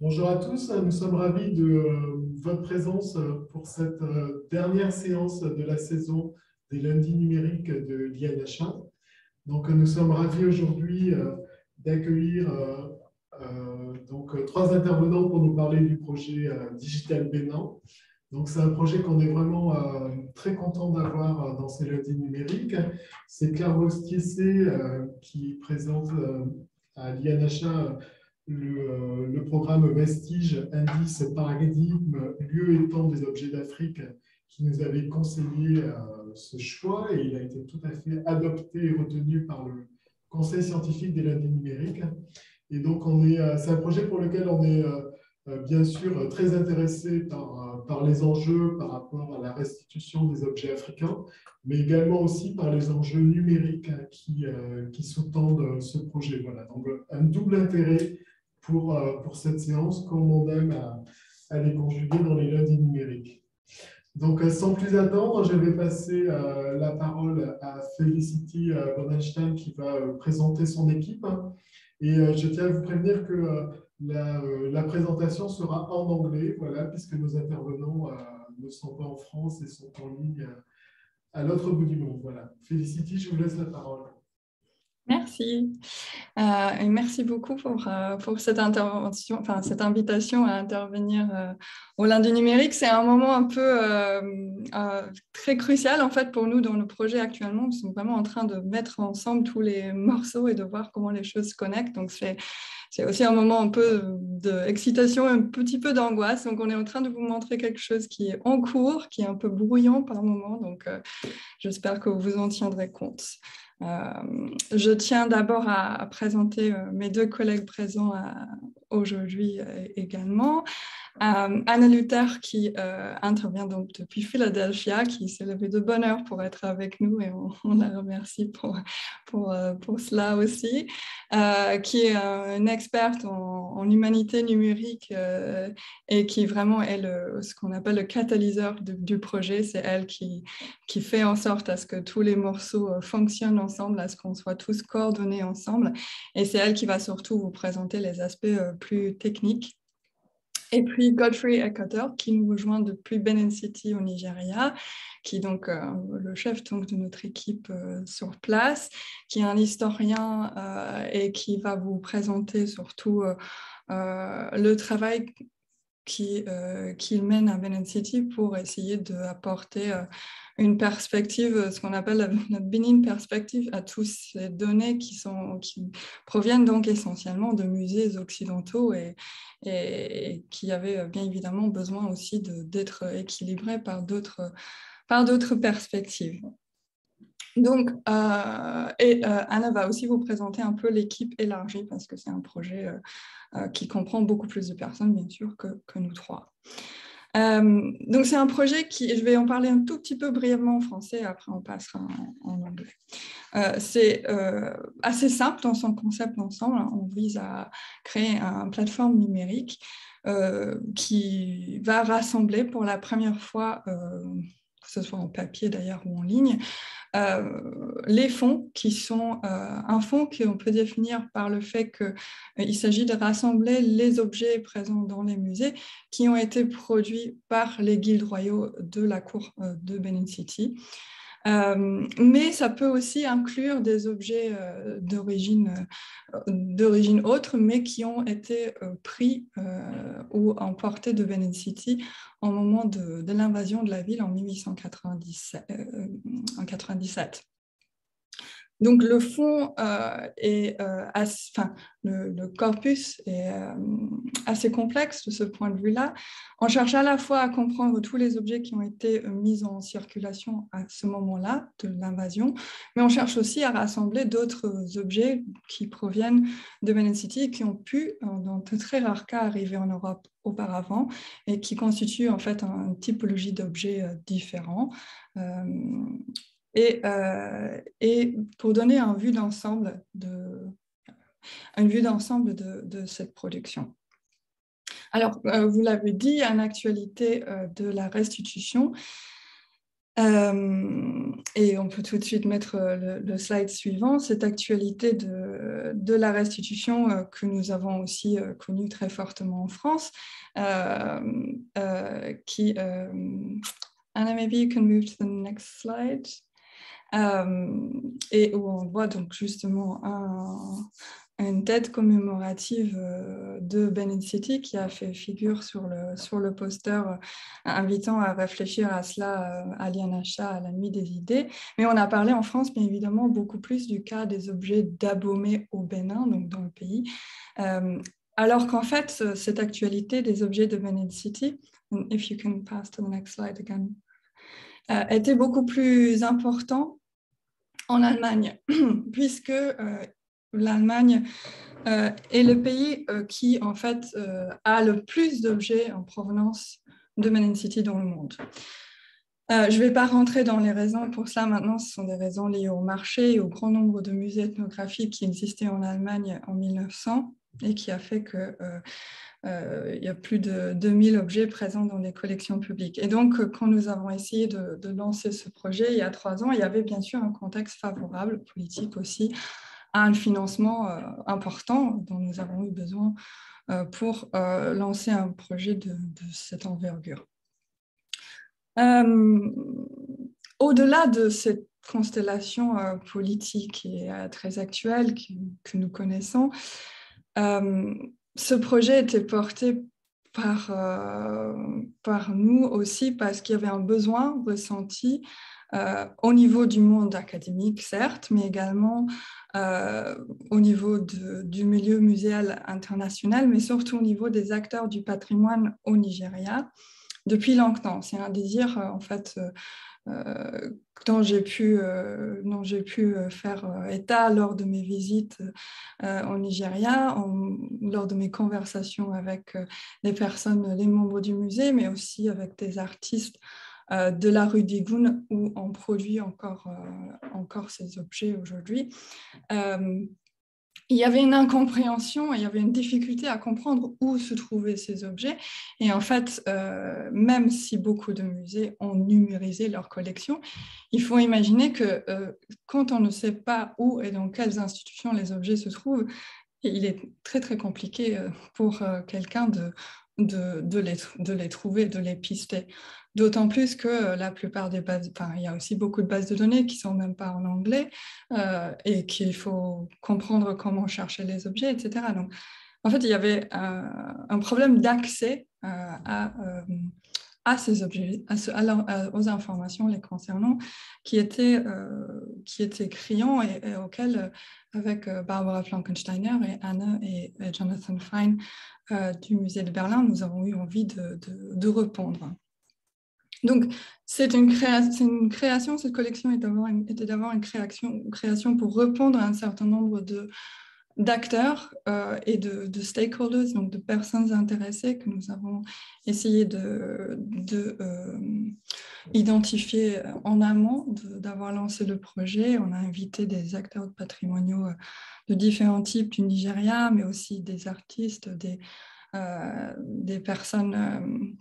Bonjour à tous, nous sommes ravis de votre présence pour cette dernière séance de la saison des lundis numériques de l'INHA. Donc, nous sommes ravis aujourd'hui d'accueillir trois intervenants pour nous parler du projet Digital Bénin. Donc, c'est un projet qu'on est vraiment très content d'avoir dans ces lundis numériques. C'est Carlos Thiessé qui présente à l'INHA le programme Vestige, indice, paradigme, lieu et temps des objets d'Afrique, qui nous avait conseillé ce choix, et il a été tout à fait adopté et retenu par le Conseil scientifique des lundis numériques. Et donc, c'est un projet pour lequel on est bien sûr très intéressé par les enjeux par rapport à la restitution des objets africains, mais également aussi par les enjeux numériques qui sous-tendent ce projet. Voilà, donc un double intérêt pour cette séance, comme on aime à les conjuguer dans les lundis numériques. Donc, sans plus attendre, je vais passer la parole à Felicity Bodenstein qui va présenter son équipe. Et je tiens à vous prévenir que la présentation sera en anglais, voilà, puisque nos intervenants ne sont pas en France et sont en ligne à l'autre bout du monde. Voilà. Felicity, je vous laisse la parole. Merci. Et merci beaucoup pour cette intervention, enfin, cette invitation à intervenir au lundi numérique. C'est un moment un peu très crucial en fait pour nous dans le projet actuellement. Nous sommes vraiment en train de mettre ensemble tous les morceaux et de voir comment les choses se connectent. Donc c'est aussi un moment un peu d'excitation, un petit peu d'angoisse. Donc on est en train de vous montrer quelque chose qui est en cours, qui est un peu par moment. Donc j'espère que vous en tiendrez compte. Je tiens d'abord à présenter mes deux collègues présents aujourd'hui également. Anna Luther qui intervient donc depuis Philadelphie, qui s'est levée de bonne heure pour être avec nous et on la remercie pour cela aussi, qui est une experte en humanités numériques et qui vraiment est ce qu'on appelle le catalyseur du projet. C'est elle qui fait en sorte à ce que tous les morceaux fonctionnent ensemble, à ce qu'on soit tous coordonnés ensemble. Et c'est elle qui va surtout vous présenter les aspects plus techniques. Et puis Godfrey Ekhator, qui nous rejoint depuis City au Nigeria, qui est donc le chef donc, de notre équipe sur place, qui est un historien et qui va vous présenter surtout le travail qu'il mène à City pour essayer d'apporter une perspective, ce qu'on appelle notre Benin perspective, à toutes ces données qui proviennent donc essentiellement de musées occidentaux et qui avaient bien évidemment besoin aussi d'être équilibrés par d'autres perspectives. Donc, Anna va aussi vous présenter un peu l'équipe élargie parce que c'est un projet qui comprend beaucoup plus de personnes, bien sûr, que nous trois. Donc, c'est un projet je vais en parler un tout petit peu brièvement en français, après on passera en anglais. C'est assez simple dans son concept d'ensemble. On vise à créer une plateforme numérique qui va rassembler pour la première fois, que ce soit en papier d'ailleurs ou en ligne, les fonds qui sont un fonds qu'on peut définir par le fait qu'il s'agit de rassembler les objets présents dans les musées qui ont été produits par les guildes royaux de la cour de City. Mais ça peut aussi inclure des objets d'origine autre, mais qui ont été pris ou emportés de City au moment de l'invasion de la ville en 1897. Donc, le fond le corpus est assez complexe de ce point de vue-là. On cherche à la fois à comprendre tous les objets qui ont été mis en circulation à ce moment-là de l'invasion, mais on cherche aussi à rassembler d'autres objets qui proviennent de Benin City et qui ont pu, dans de très rares cas, arriver en Europe auparavant et qui constituent en fait une typologie d'objets différents. Et pour donner une vue d'ensemble de cette production. Alors, vous l'avez dit, en actualité de la restitution, Et on peut tout de suite mettre le slide suivant, cette actualité de la restitution que nous avons aussi connue très fortement en France, qui... Anna, maybe you can move to the next slide. Et où on voit donc justement une tête commémorative de Université qui a fait figure sur le poster invitant à réfléchir à cela à l'INHA à la nuit des idées. Mais on a parlé en France, bien évidemment, beaucoup plus du cas des objets d'Abomey au Bénin, donc dans le pays. Alors qu'en fait, cette actualité des objets de Université, if you can pass to the next slide again, était beaucoup plus important en Allemagne, puisque l'Allemagne est le pays qui, en fait, a le plus d'objets en provenance de Université dans le monde. Je ne vais pas rentrer dans les raisons pour cela maintenant, ce sont des raisons liées au marché et au grand nombre de musées ethnographiques qui existaient en Allemagne en 1900 et qui a fait que il y a plus de 2000 objets présents dans les collections publiques. Et donc, quand nous avons essayé de lancer ce projet il y a 3 ans, il y avait bien sûr un contexte favorable, politique aussi, à un financement important dont nous avons eu besoin pour lancer un projet de cette envergure. Au-delà de cette constellation politique et très actuelle que nous connaissons, ce projet était porté par nous aussi parce qu'il y avait un besoin ressenti au niveau du monde académique, certes, mais également au niveau du milieu muséal international, mais surtout au niveau des acteurs du patrimoine au Nigeria depuis longtemps. C'est un désir, en fait, dont j'ai pu faire état lors de mes visites au Nigeria, lors de mes conversations avec les personnes, les membres du musée, mais aussi avec des artistes de la rue d'Igoun où on produit encore ces objets aujourd'hui. Il y avait une incompréhension, il y avait une difficulté à comprendre où se trouvaient ces objets. Et en fait, même si beaucoup de musées ont numérisé leur collection, il faut imaginer que quand on ne sait pas où et dans quelles institutions les objets se trouvent, il est très, très compliqué pour quelqu'un de les trouver, de les pister. D'autant plus que la plupart des bases, il y a aussi beaucoup de bases de données qui ne sont même pas en anglais et qu'il faut comprendre comment chercher les objets, etc. Donc, en fait, il y avait un problème d'accès à ces objets, aux informations les concernant, qui était criant et auquel, avec Barbara Frankensteiner et Anna et Jonathan Fine du musée de Berlin, nous avons eu envie de répondre. Donc, c'est une création, cette collection était d'avoir une création pour répondre à un certain nombre d'acteurs et de stakeholders, donc de personnes intéressées que nous avons essayé d'identifier en amont d'avoir lancé le projet. On a invité des acteurs patrimoniaux de différents types du Nigeria, mais aussi des artistes, des personnes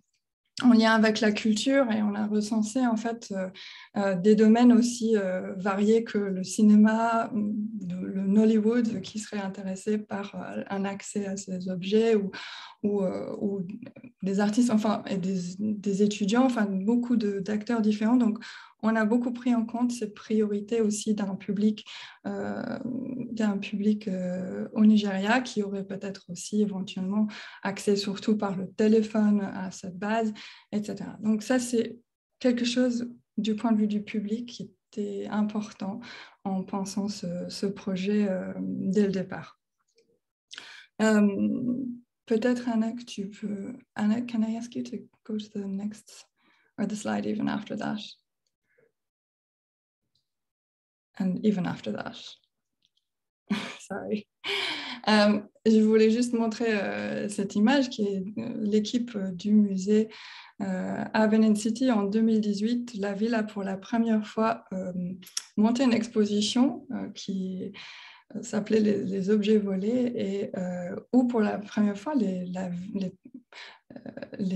en lien avec la culture, et on a recensé en fait des domaines aussi variés que le cinéma, le Nollywood qui serait intéressé par un accès à ces objets ou des artistes, enfin, et des étudiants, enfin beaucoup d'acteurs différents. Donc on a beaucoup pris en compte cette priorité aussi d'un public au Nigeria qui aurait peut-être aussi éventuellement accès surtout par le téléphone à cette base, etc. Donc ça, c'est quelque chose du point de vue du public qui était important en pensant ce projet dès le départ. Peut-être, Anna, que tu peux... Anna, can I ask you to go to the next, or the slide even after that? And even after that. Sorry. Je voulais juste montrer cette image qui est l'équipe du musée à Université en 2018. La ville a pour la première fois monté une exposition qui s'appelait les objets volés et où pour la première fois les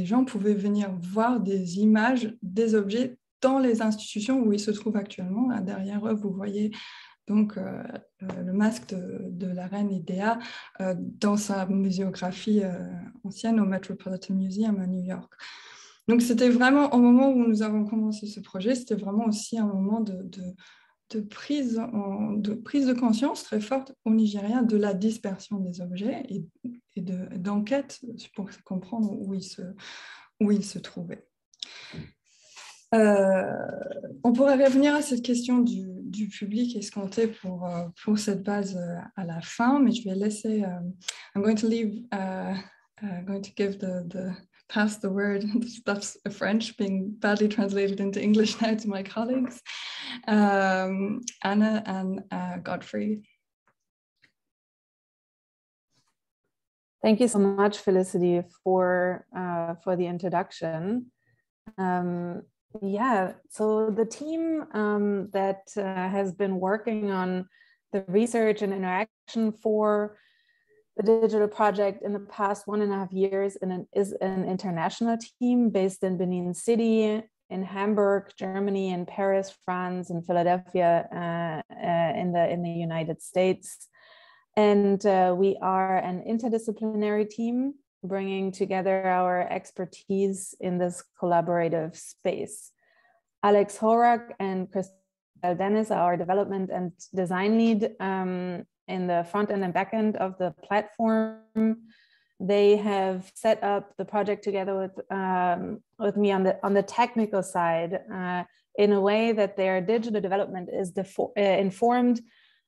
gens pouvaient venir voir des images des objets dans les institutions où ils se trouvent actuellement. Là, derrière eux, vous voyez donc le masque de la reine Idea dans sa muséographie ancienne au Metropolitan Museum à New York. Donc c'était vraiment, au moment où nous avons commencé ce projet, c'était vraiment aussi un moment de prise de conscience très forte au Nigeria de la dispersion des objets et d'enquête pour comprendre où ils se trouvaient. On pourrait revenir à cette question du public escompté pour cette base à la fin, mais je vais laisser. I'm going to leave. Going to give pass the word. That's French being badly translated into English now to my colleagues, Anna and Godfrey. Thank you so much, Felicity, for the introduction. Yeah, so the team that has been working on the research and interaction for the digital project in the past 1.5 years is an international team based in Benin City, in Hamburg, Germany, in Paris, France, and Philadelphia in the United States. And we are an interdisciplinary team bringing together our expertise in this collaborative space. Alex Horak and Christelle Dennis are our development and design lead in the front end and back end of the platform. They have set up the project together with me on the technical side in a way that their digital development is informed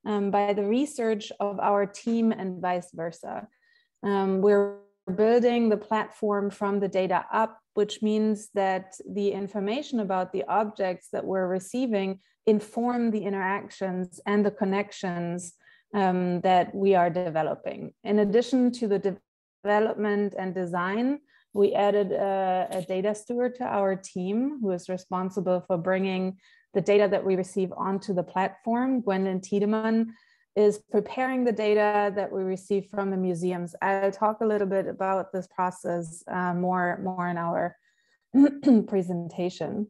by the research of our team and vice versa. We're building the platform from the data up, which means that the information about the objects that we're receiving inform the interactions and the connections that we are developing. In addition to the development and design, we added a data steward to our team who is responsible for bringing the data that we receive onto the platform. Gwendolyn Tiedemann is preparing the data that we receive from the museums. I'll talk a little bit about this process more in our presentation.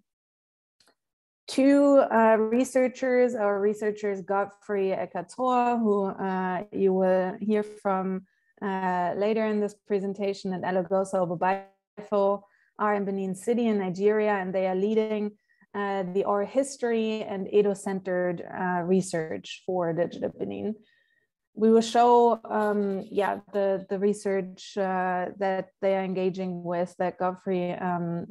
Two researchers, our researchers Godfrey Ekhator, who you will hear from later in this presentation, and Elegosa Obobaifo, are in Benin City in Nigeria, and they are leading the oral history and Edo-centered research for Digital Benin. We will show the research that they are engaging with, that Godfrey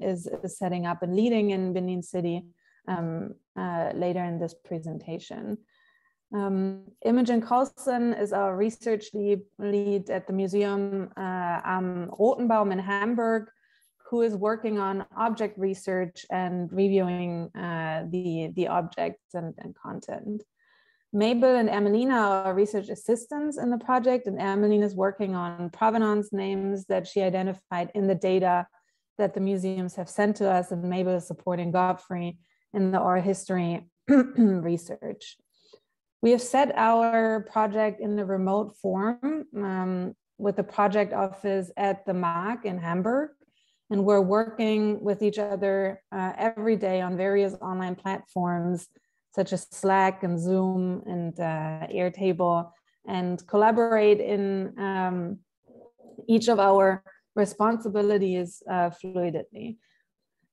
is setting up and leading in Benin City later in this presentation. Imogen Carlson is our research lead at the Museum am Rotenbaum in Hamburg, who is working on object research and reviewing the objects and content. Mabel and Emelina are research assistants in the project, and Emelina is working on provenance names that she identified in the data that the museums have sent to us, and Mabel is supporting Godfrey in the oral history research. We have set our project in a remote form with the project office at the MARKK in Hamburg. And we're working with each other every day on various online platforms, such as Slack and Zoom and Airtable, and collaborate in each of our responsibilities fluidly.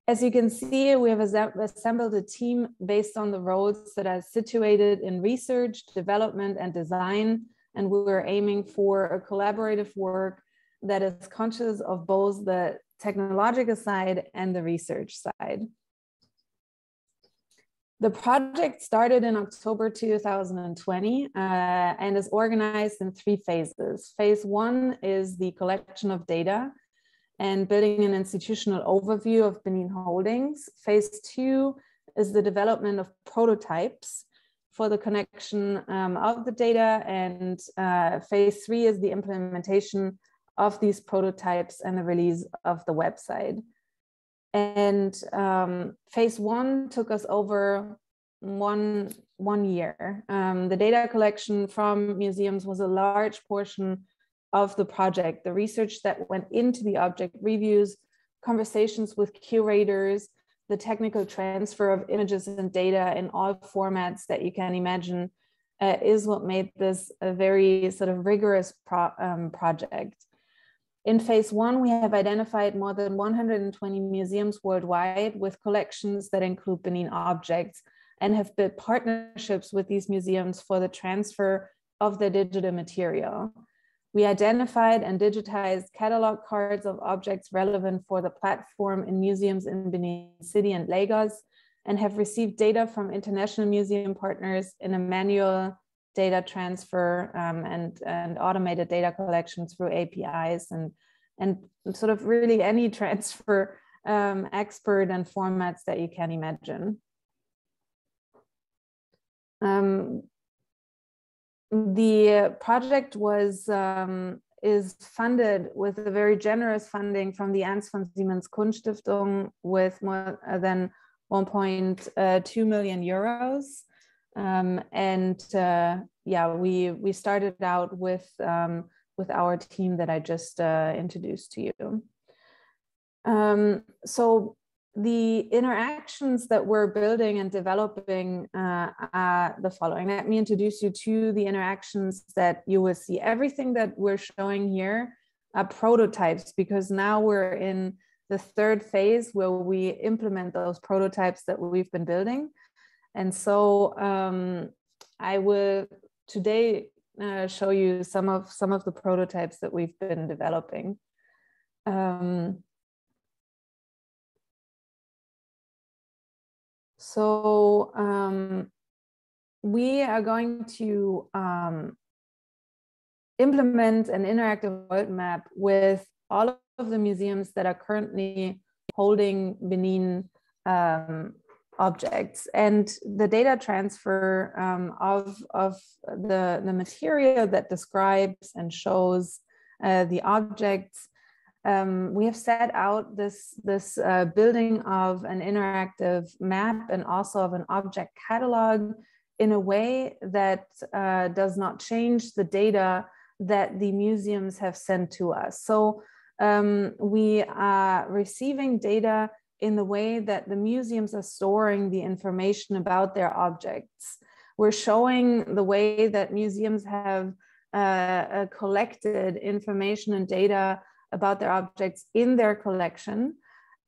As you can see, we have assembled a team based on the roles that are situated in research, development, and design. And we're aiming for a collaborative work that is conscious of both the technological side and the research side. The project started in October 2020 and is organized in 3 phases. Phase 1 is the collection of data and building an institutional overview of Benin holdings. Phase 2 is the development of prototypes for the connection of the data, and phase 3 is the implementation of these prototypes and the release of the website. And phase 1 took us over one year. The data collection from museums was a large portion of the project. The research that went into the object reviews, conversations with curators, the technical transfer of images and data in all formats that you can imagine is what made this a very sort of rigorous project. In phase one, we have identified more than 120 museums worldwide with collections that include Benin objects, and have built partnerships with these museums for the transfer of their digital material. We identified and digitized catalog cards of objects relevant for the platform in museums in Benin City and Lagos, and have received data from international museum partners in a manual data transfer and automated data collection through APIs and sort of really any transfer expert and formats that you can imagine. The project is funded with a very generous funding from the Ernst von Siemens Kunststiftung with more than 1.2 million euros. Yeah, we started out with our team that I just introduced to you. So the interactions that we're building and developing are the following. Let me introduce you to the interactions that you will see. Everything that we're showing here are prototypes, because now we're in the third phase where we implement those prototypes that we've been building. And so I will today show you some of the prototypes that we've been developing. We are going to implement an interactive world map with all of the museums that are currently holding Benin objects, and the data transfer of the material that describes and shows the objects. We have set out this building of an interactive map and also of an object catalog in a way that does not change the data that the museums have sent to us. So we are receiving data in the way that the museums are storing the information about their objects. We're showing the way that museums have collected information and data about their objects in their collection.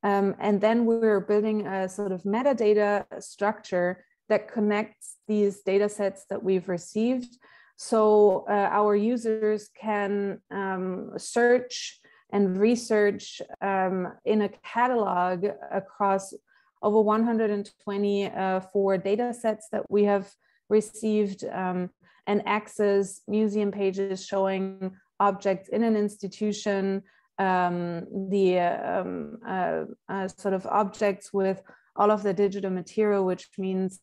And then we're building a sort of metadata structure that connects these data sets that we've received. So our users can search and research in a catalog across over 124 data sets that we have received, and access museum pages showing objects in an institution, sort of objects with all of the digital material, which means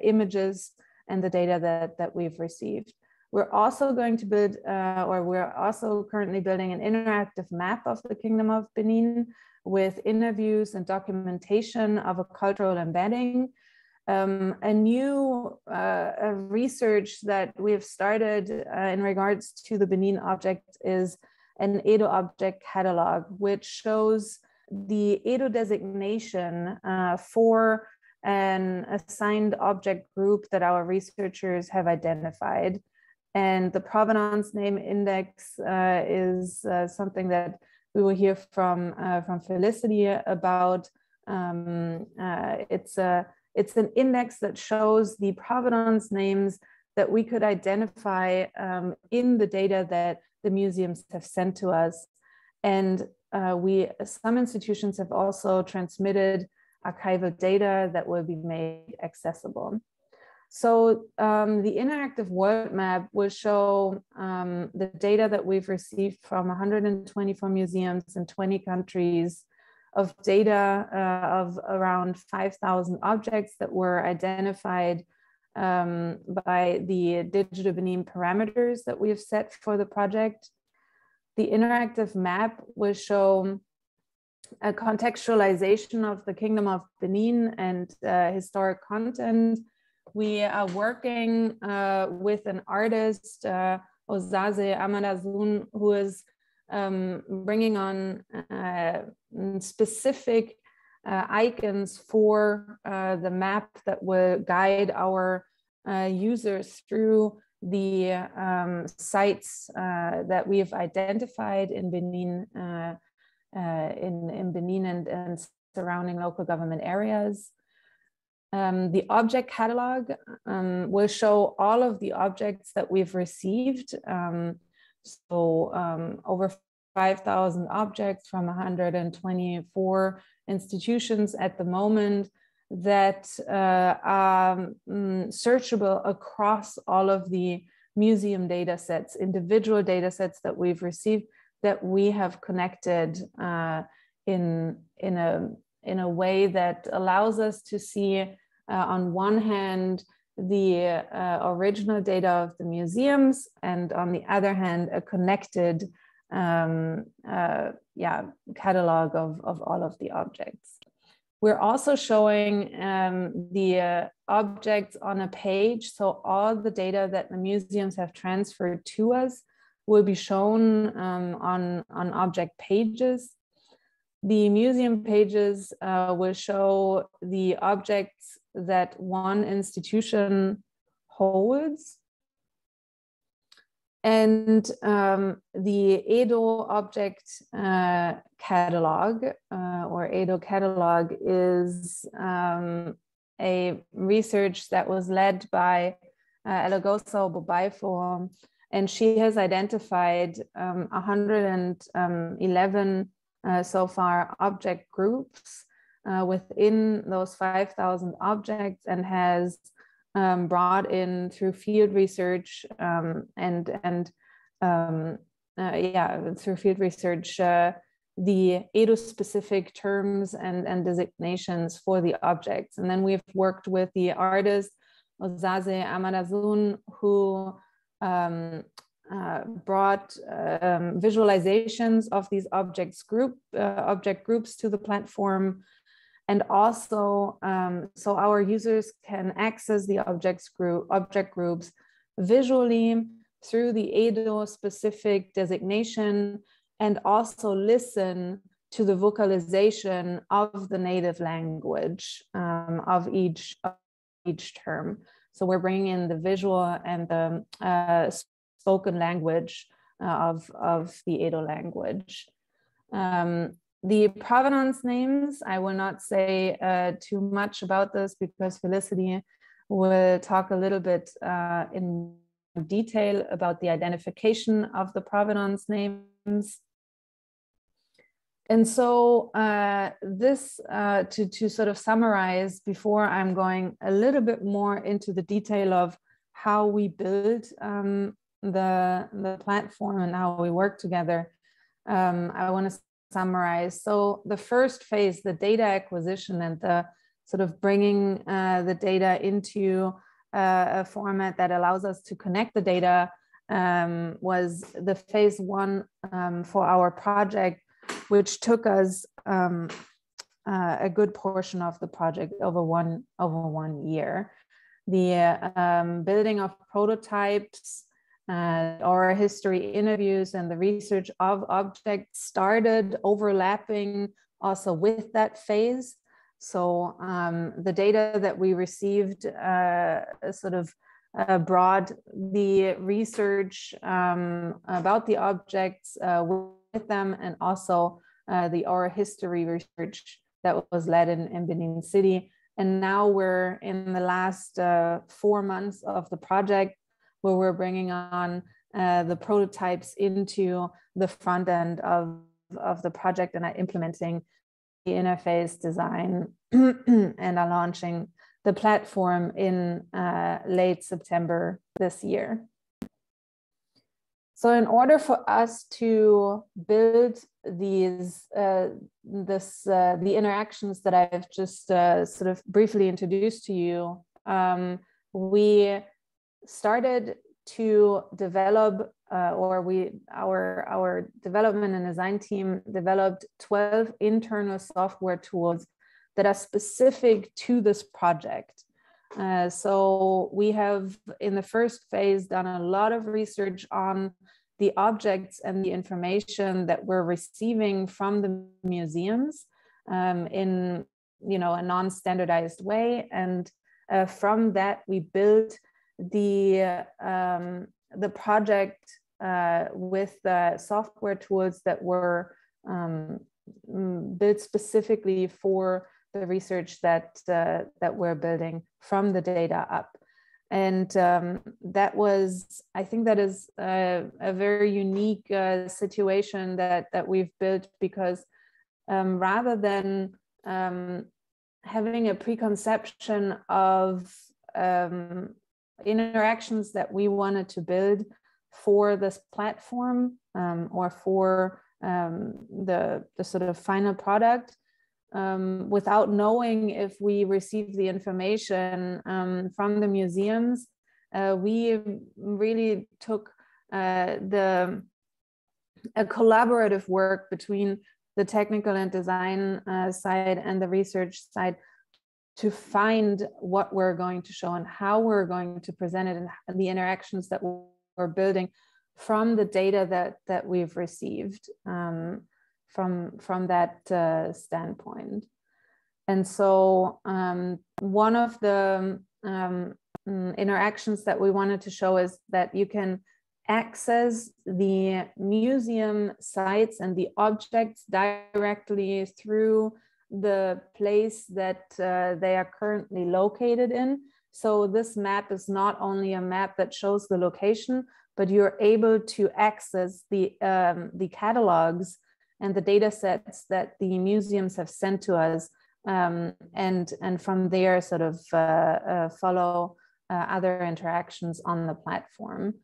images and the data that we've received. We're also going to build, we're also currently building an interactive map of the Kingdom of Benin with interviews and documentation of a cultural embedding. A new research that we have started in regards to the Benin object is an Edo object catalog, which shows the Edo designation for an assigned object group that our researchers have identified. And the provenance name index is something that we will hear from Felicity about. It's an index that shows the provenance names that we could identify in the data that the museums have sent to us. And some institutions have also transmitted archival data that will be made accessible. So the interactive world map will show the data that we've received from 124 museums in 20 countries, of data of around 5,000 objects that were identified by the Digital Benin parameters that we have set for the project. The interactive map will show a contextualization of the Kingdom of Benin and historic content. We are working with an artist, Ozaze Amadazun, who is bringing on specific icons for the map that will guide our users through the sites that we have identified in Benin, in Benin and surrounding local government areas. The object catalog will show all of the objects that we've received. Over 5,000 objects from 124 institutions at the moment that are searchable across all of the museum data sets, individual data sets that we've received, that we have connected in a way that allows us to see on one hand the original data of the museums, and on the other hand a connected catalog of all of the objects. We're also showing the objects on a page, so all the data that the museums have transferred to us will be shown on object pages. The museum pages will show the objects that one institution holds. And the Edo object catalog, or Edo catalog, is a research that was led by Elagosa Obobaifo, and she has identified 111 so far object groups within those 5,000 objects, and has brought in through field research through field research the Edo-specific terms and designations for the objects. And then we've worked with the artist Ozaze Amadazun, who brought visualizations of these object groups to the platform. And also, so our users can access the object groups visually through the Edo-specific designation, and also listen to the vocalization of the native language of each term. So we're bringing in the visual and the spoken language of the Edo language. The provenance names, I will not say too much about this because Felicity will talk a little bit in detail about the identification of the provenance names. And so this, to sort of summarize, before I'm going a little bit more into the detail of how we build the platform and how we work together, I want to summarize. So the first phase, the data acquisition and the sort of bringing the data into a format that allows us to connect the data, was the phase one for our project, which took us a good portion of the project over one year. The building of prototypes, our history interviews, and the research of objects started overlapping also with that phase. So the data that we received sort of brought the research about the objects with them, and also the oral history research that was led in Benin City. And now we're in the last 4 months of the project, where we're bringing on the prototypes into the front end of the project and are implementing the interface design and are launching the platform in late September this year. So in order for us to build these, the interactions that I've just sort of briefly introduced to you, we started to develop, our development and design team developed 12 internal software tools that are specific to this project. So we have, in the first phase, done a lot of research on the objects and the information that we're receiving from the museums in you know, a non-standardized way. And from that, we built the project with the software tools that were built specifically for the research that we're building from the data up. And that was, I think that is a very unique situation that we've built, because rather than having a preconception of interactions that we wanted to build for this platform or for the sort of final product, without knowing if we receive the information from the museums, we really took a collaborative work between the technical and design side and the research side to find what we're going to show and how we're going to present it, and the interactions that we're building from the data that we've received from that standpoint. And so one of the interactions that we wanted to show is that you can access the museum sites and the objects directly through the place that they are currently located in. So this map is not only a map that shows the location, but you're able to access the catalogs and the data sets that the museums have sent to us, and from there sort of follow other interactions on the platform.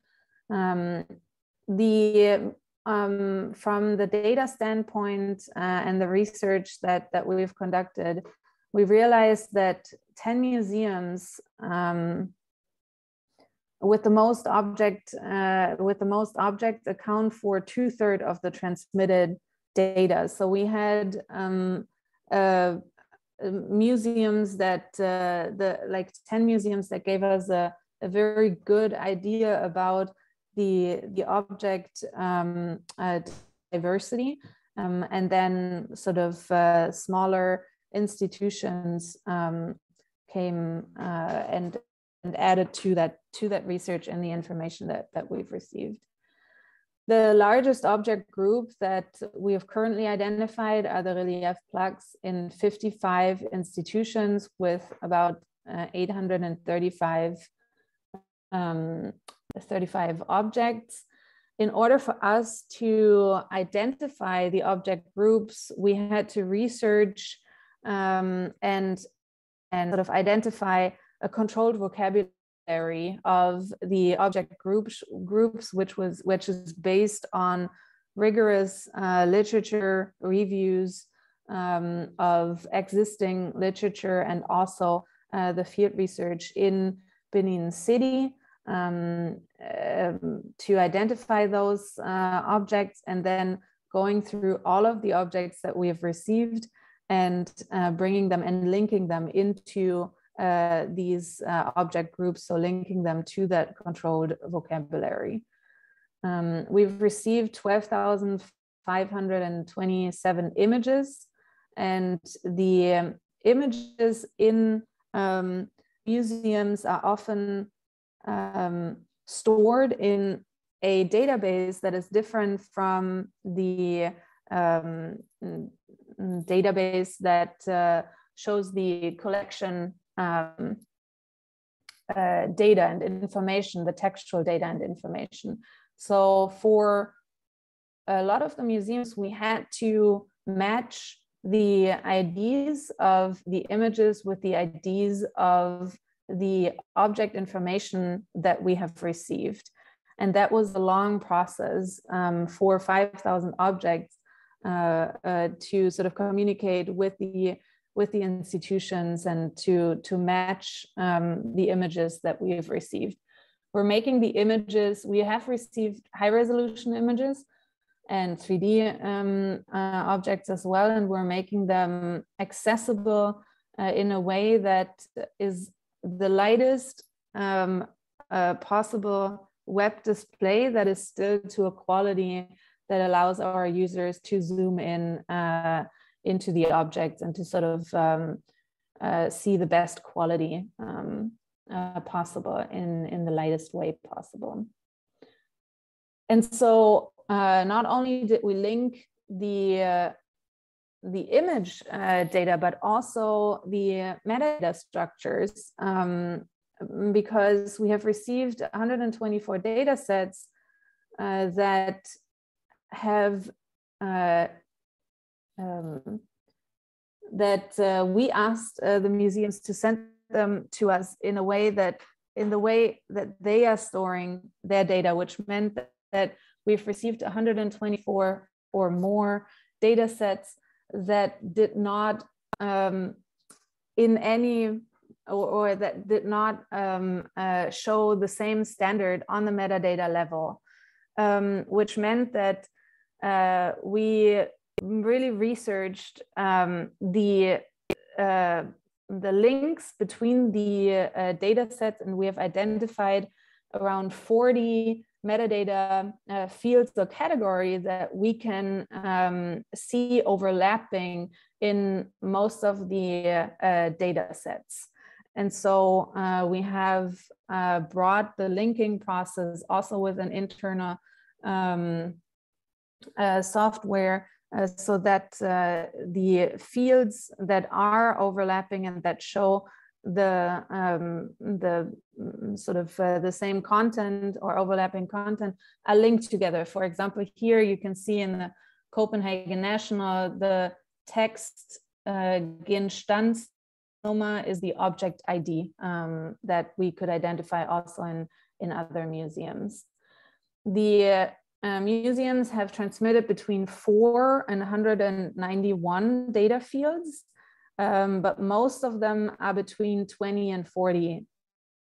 From the data standpoint and the research that we've conducted, we realized that 10 museums with the most objects account for 2/3 of the transmitted data. So we had museums that like 10 museums that gave us a very good idea about the object diversity, and then sort of smaller institutions came and added to that research and the information that we've received. The largest object group that we have currently identified are the relief plaques in 55 institutions with about 835 35 objects. In order for us to identify the object groups, we had to research and sort of identify a controlled vocabulary of the object groups, which is based on rigorous literature reviews of existing literature, and also the field research in Benin City to identify those objects, and then going through all of the objects that we have received and bringing them and linking them into these object groups, so linking them to that controlled vocabulary. We've received 12,527 images, and the images in museums are often stored in a database that is different from the database that shows the collection data and information, the textual data and information. So for a lot of the museums, we had to match the IDs of the images with the IDs of the object information that we have received. And that was a long process for 5,000 objects to sort of communicate with the institutions and to match the images that we have received. We're making the images, we have received high resolution images and 3D objects as well, and we're making them accessible in a way that is the lightest possible web display that is still to a quality that allows our users to zoom in into the objects and to sort of see the best quality possible in the lightest way possible. And so not only did we link the image data, but also the metadata structures, because we have received 124 data sets that have we asked the museums to send them to us in the way that they are storing their data, which meant that we've received 124 or more data sets that did not in any or that did not show the same standard on the metadata level, which meant that we really researched the links between the data sets, and we have identified around 40 metadata fields or categories that we can see overlapping in most of the data sets. And so we have brought the linking process also with an internal software so that the fields that are overlapping and that show the sort of the same content or overlapping content are linked together. For example, here you can see in the Copenhagen National, the text Gegenstandsnummer is the object ID that we could identify also in other museums. The museums have transmitted between 4 and 191 data fields, but most of them are between 20 and 40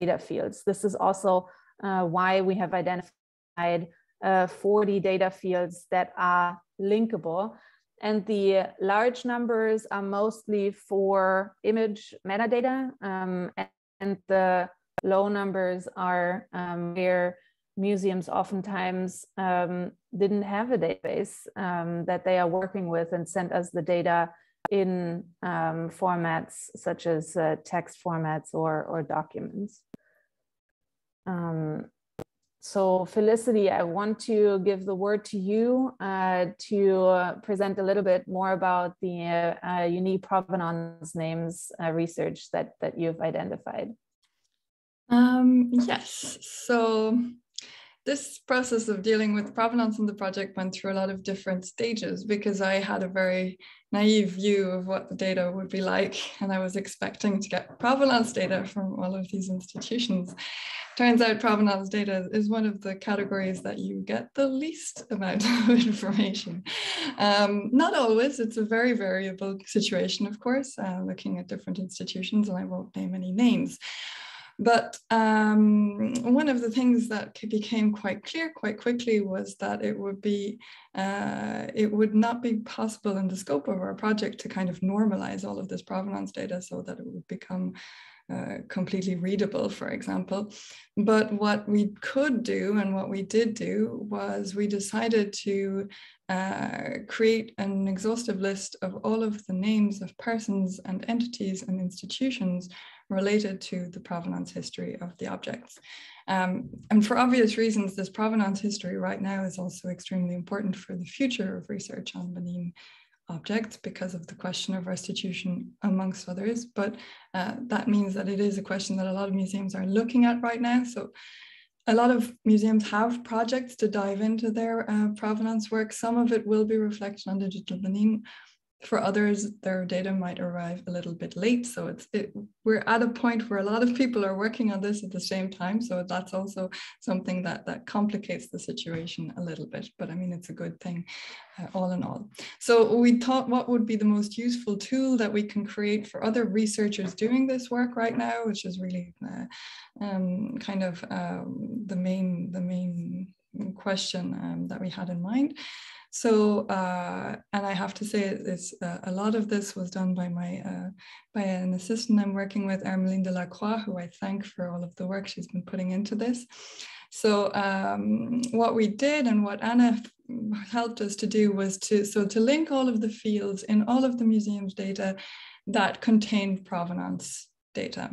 data fields. This is also why we have identified 40 data fields that are linkable. And the large numbers are mostly for image metadata, and the low numbers are where museums oftentimes didn't have a database that they are working with and sent us the data in formats such as text formats or documents. So Felicity, I want to give the word to you to present a little bit more about the unique provenance names research that you've identified. Yes, so this process of dealing with provenance in the project went through a lot of different stages because I had a very naive view of what the data would be like, and I was expecting to get provenance data from all of these institutions. Turns out provenance data is one of the categories that you get the least amount of information. Not always, it's a very variable situation, of course, looking at different institutions, and I won't name any names. But one of the things that became quite clear quite quickly was that it would not be possible in the scope of our project to kind of normalize all of this provenance data so that it would become completely readable, for example. But what we could do, and what we did do, was we decided to create an exhaustive list of all of the names of persons and entities and institutions related to the provenance history of the objects. And for obvious reasons, this provenance history right now is also extremely important for the future of research on Benin objects because of the question of restitution, amongst others. But that means that it is a question that a lot of museums are looking at right now. So a lot of museums have projects to dive into their provenance work. Some of it will be reflected on Digital Benin. For others, their data might arrive a little bit late. So we're at a point where a lot of people are working on this at the same time. So that's also something that complicates the situation a little bit. But I mean, it's a good thing all in all. So we thought what would be the most useful tool that we can create for other researchers doing this work right now, which is really kind of the main question that we had in mind. So, and I have to say, it's a lot of this was done by by an assistant I'm working with, Ermeline Delacroix, who I thank for all of the work she's been putting into this. So what we did and what Anna helped us to do was to link all of the fields in all of the museum's data that contained provenance data.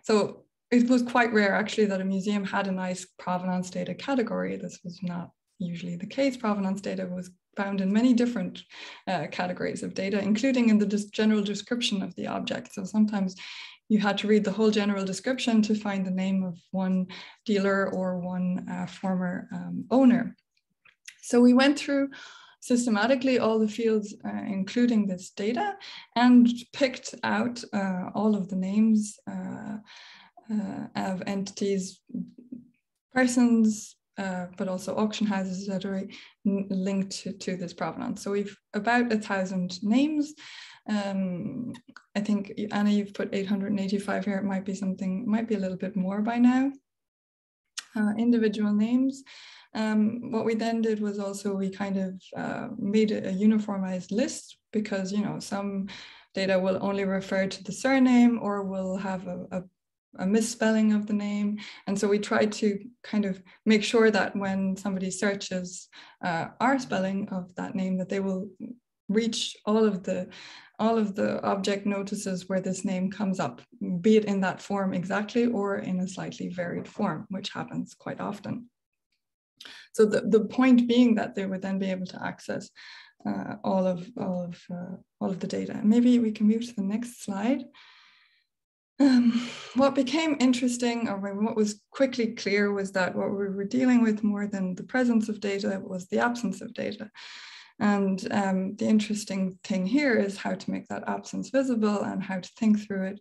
So it was quite rare actually that a museum had a nice provenance data category. This was not usually the case. Provenance data was found in many different categories of data, including in the general description of the object. So sometimes you had to read the whole general description to find the name of one dealer or one former owner. So we went through systematically all the fields, including this data, and picked out all of the names of entities, persons, but also auction houses, etc., linked to this provenance. So we've about 1,000 names. I think, Anna, you've put 885 here. It might be something, might be a little bit more by now. Individual names. What we then did was also we kind of made a uniformized list, because, you know, some data will only refer to the surname or will have a misspelling of the name. And so we tried to kind of make sure that when somebody searches our spelling of that name, that they will reach all of the object notices where this name comes up, be it in that form exactly or in a slightly varied form, which happens quite often. So the point being that they would then be able to access all of the data. Maybe we can move to the next slide. What became interesting, or what was quickly clear, was that what we were dealing with more than the presence of data was the absence of data. And the interesting thing here is how to make that absence visible and how to think through it.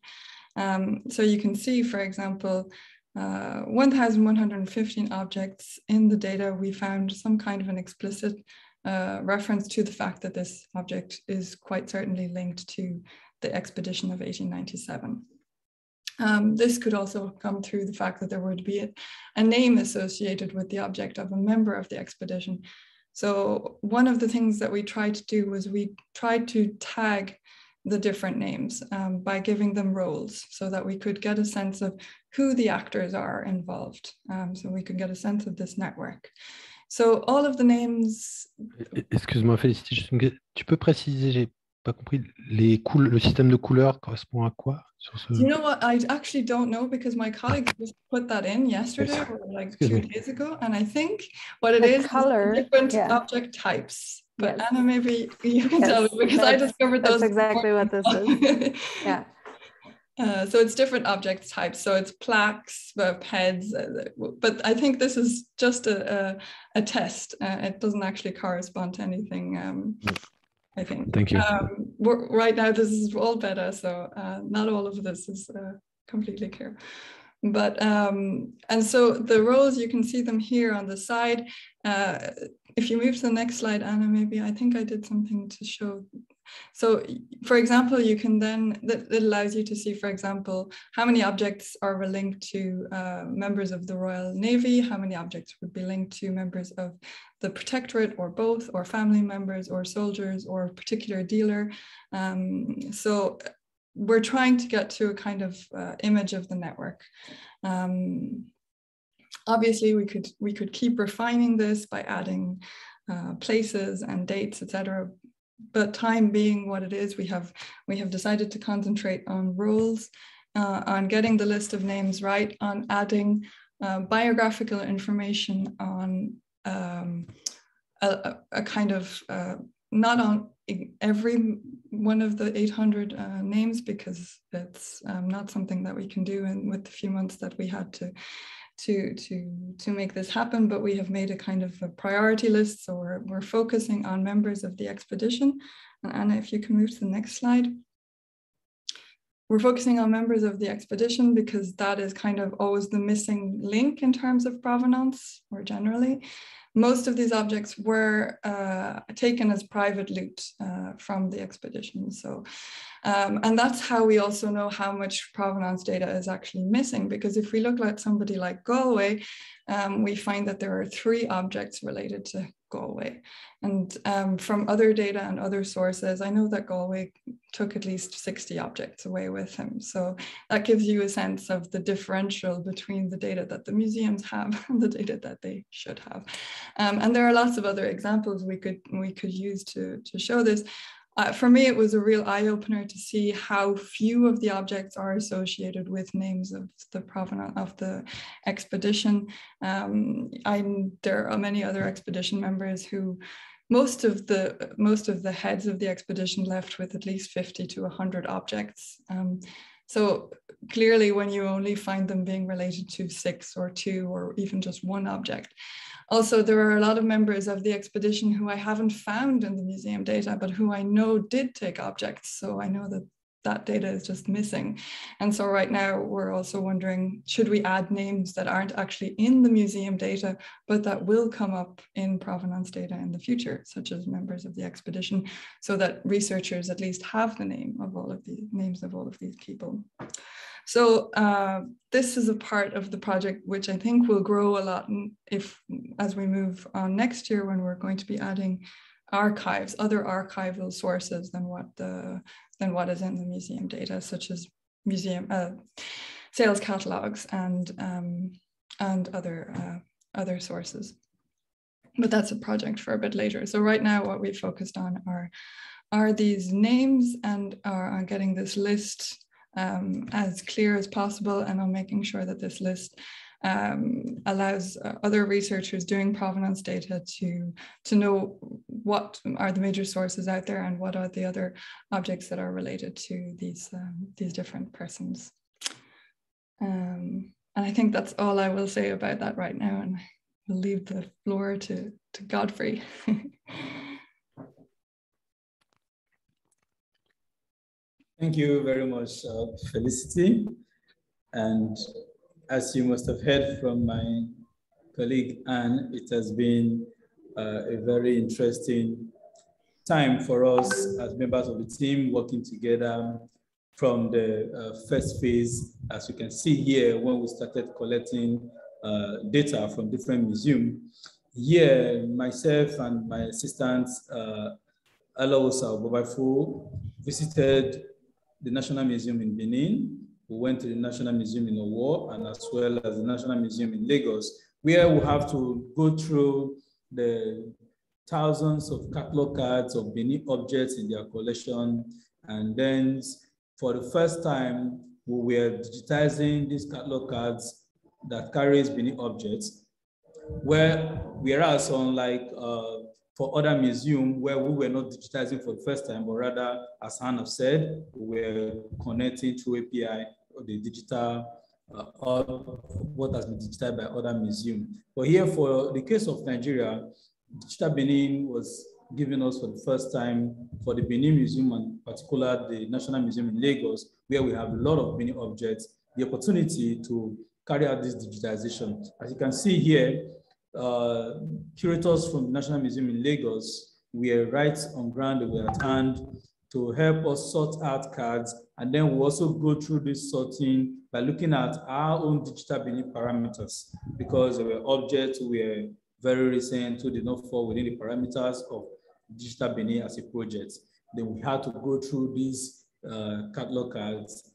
So you can see, for example, 1,115 objects in the data. We found some kind of an explicit reference to the fact that this object is quite certainly linked to the expedition of 1897. This could also come through the fact that there would be a name associated with the object of a member of the expedition. So one of the things that we tried to do was we tried to tag the different names by giving them roles, so that we could get a sense of who the actors are involved. So we could get a sense of this network. So all of the names... Excuse-moi, Felicity, tu peux préciser, j'ai pas compris, le système de couleurs correspond à quoi sur ce... You know what, I actually don't know, because my colleague just put that in yesterday or like 2 days ago, and I think what it is different object types. But yes. Anna, maybe you can tell me, because I discovered those. That's exactly what this is. Yeah. So it's different object types. So it's plaques, heads, but I think this is just a test. It doesn't actually correspond to anything. I think. Thank you. Right now, this is all beta, so not all of this is completely clear. But and so the rows, you can see them here on the side. If you move to the next slide, Anna, maybe, I think I did something to show. So, for example, you can then, that allows you to see, for example, how many objects are linked to members of the Royal Navy, how many objects would be linked to members of the Protectorate, or both, or family members, or soldiers, or a particular dealer. So we're trying to get to a kind of image of the network. Obviously, we could keep refining this by adding places and dates, etc. But time being what it is, we have decided to concentrate on roles, on getting the list of names right, on adding biographical information, on a kind of, not on every one of the 800 names, because it's not something that we can do with the few months that we had to make this happen, but we have made a kind of a priority list. So we're focusing on members of the expedition. And Anna, if you can move to the next slide. We're focusing on members of the expedition because that is kind of always the missing link in terms of provenance, or generally. Most of these objects were taken as private loot from the expedition. So, and that's how we also know how much provenance data is actually missing, because if we look at somebody like Galway, we find that there are 3 objects related to Galway. And from other data and other sources, I know that Galway took at least 60 objects away with him. So that gives you a sense of the differential between the data that the museums have and the data that they should have. And there are lots of other examples we could use to show this. For me, it was a real eye-opener to see how few of the objects are associated with names of the provenance of the expedition. There are many other expedition members who, most of the heads of the expedition left with at least 50 to 100 objects. So clearly, when you only find them being related to 6 or 2 or even just 1 object. Also, there are a lot of members of the expedition who I haven't found in the museum data, but who I know did take objects. So I know that that data is just missing. And so right now we're also wondering, should we add names that aren't actually in the museum data, but that will come up in provenance data in the future, such as members of the expedition, so that researchers at least have the names of all of these people. So this is a part of the project which I think will grow a lot as we move on next year, when we're going to be adding archives, other archival sources than what is in the museum data, such as museum sales catalogs and other sources. But that's a project for a bit later. So right now, what we focused on are these names and are getting this list as clear as possible, and on making sure that this list allows other researchers doing provenance data to know what are the major sources out there and what are the other objects that are related to these different persons. And I think that's all I will say about that right now, and I'll leave the floor to Godfrey. Thank you very much, Felicity. And as you must have heard from my colleague Anne, it has been a very interesting time for us as members of the team working together from the first phase, as you can see here, when we started collecting data from different museums. Here, myself and my assistant, Alaosa Obobafo, visited the National Museum in Benin. We went to the National Museum in Owo, and as well as the National Museum in Lagos, where we have to go through the thousands of catalog cards of Benin objects in their collection. And then for the first time, we were digitizing these catalog cards that carries Benin objects, whereas unlike for other museums where we were not digitizing for the first time, but rather, as Hannah said, we were connecting through API or the digital, what has been digitized by other museums. But here, for the case of Nigeria, Digital Benin was given us for the first time for the Benin Museum, and in particular the National Museum in Lagos, where we have a lot of Benin objects, the opportunity to carry out this digitization. As you can see here, curators from the National Museum in Lagos were right on ground, they were at hand to help us sort out cards. And then we also go through this sorting by looking at our own digital Benin parameters, because there were objects who were very recent, who did not fall within the parameters of Digital Benin as a project. Then we had to go through these catalog cards,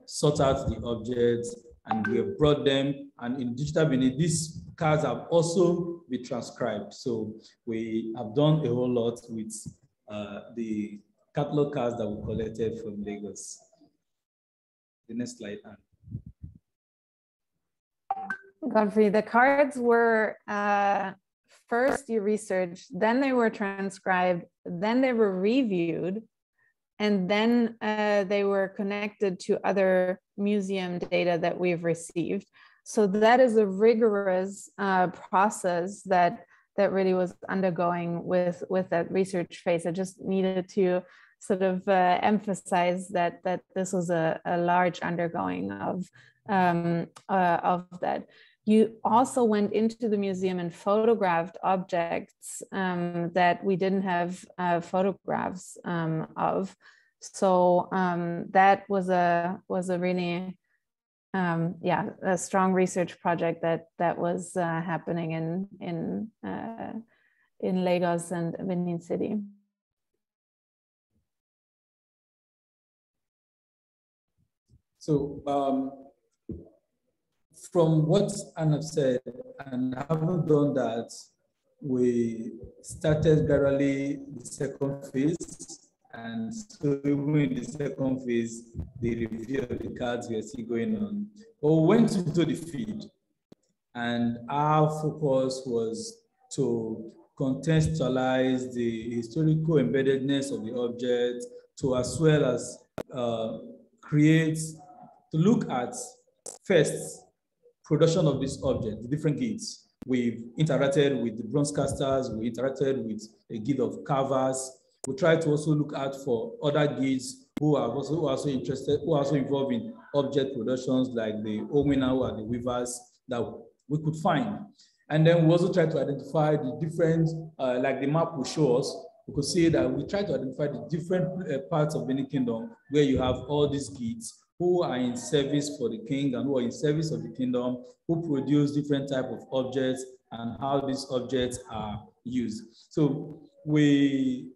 sort out the objects, and we have brought them. And in Digital Benin, these cards have also been transcribed. So we have done a whole lot with the catalog cards that we collected from Lagos. The next slide, Anne. Godfrey, the cards were first you researched, then they were transcribed, then they were reviewed, and then they were connected to other museum data that we've received. So that is a rigorous process that really was undergoing with that research phase. I just needed to sort of emphasize that this was a large undergoing of that. You also went into the museum and photographed objects that we didn't have photographs of. So that was a really a strong research project that was happening in Lagos and Benin City. So from what Anna said, and having done that, we started gradually the second phase. And so even in the second phase, the review of the cards were still going on. But we went into the field, and our focus was to contextualize the historical embeddedness of the object, to as well as to look at first production of this object, the different guilds. We've interacted with the bronze casters, we interacted with a guild of carvers. We try to also look out for other guilds who are also interested, who are also involved in object productions, like the Owina, who are the weavers that we could find. And then we also try to identify the different, like the map will show us, we could see that we try to identify the different parts of Benin Kingdom where you have all these guilds who are in service for the king and who are in service of the kingdom, who produce different types of objects and how these objects are used. So we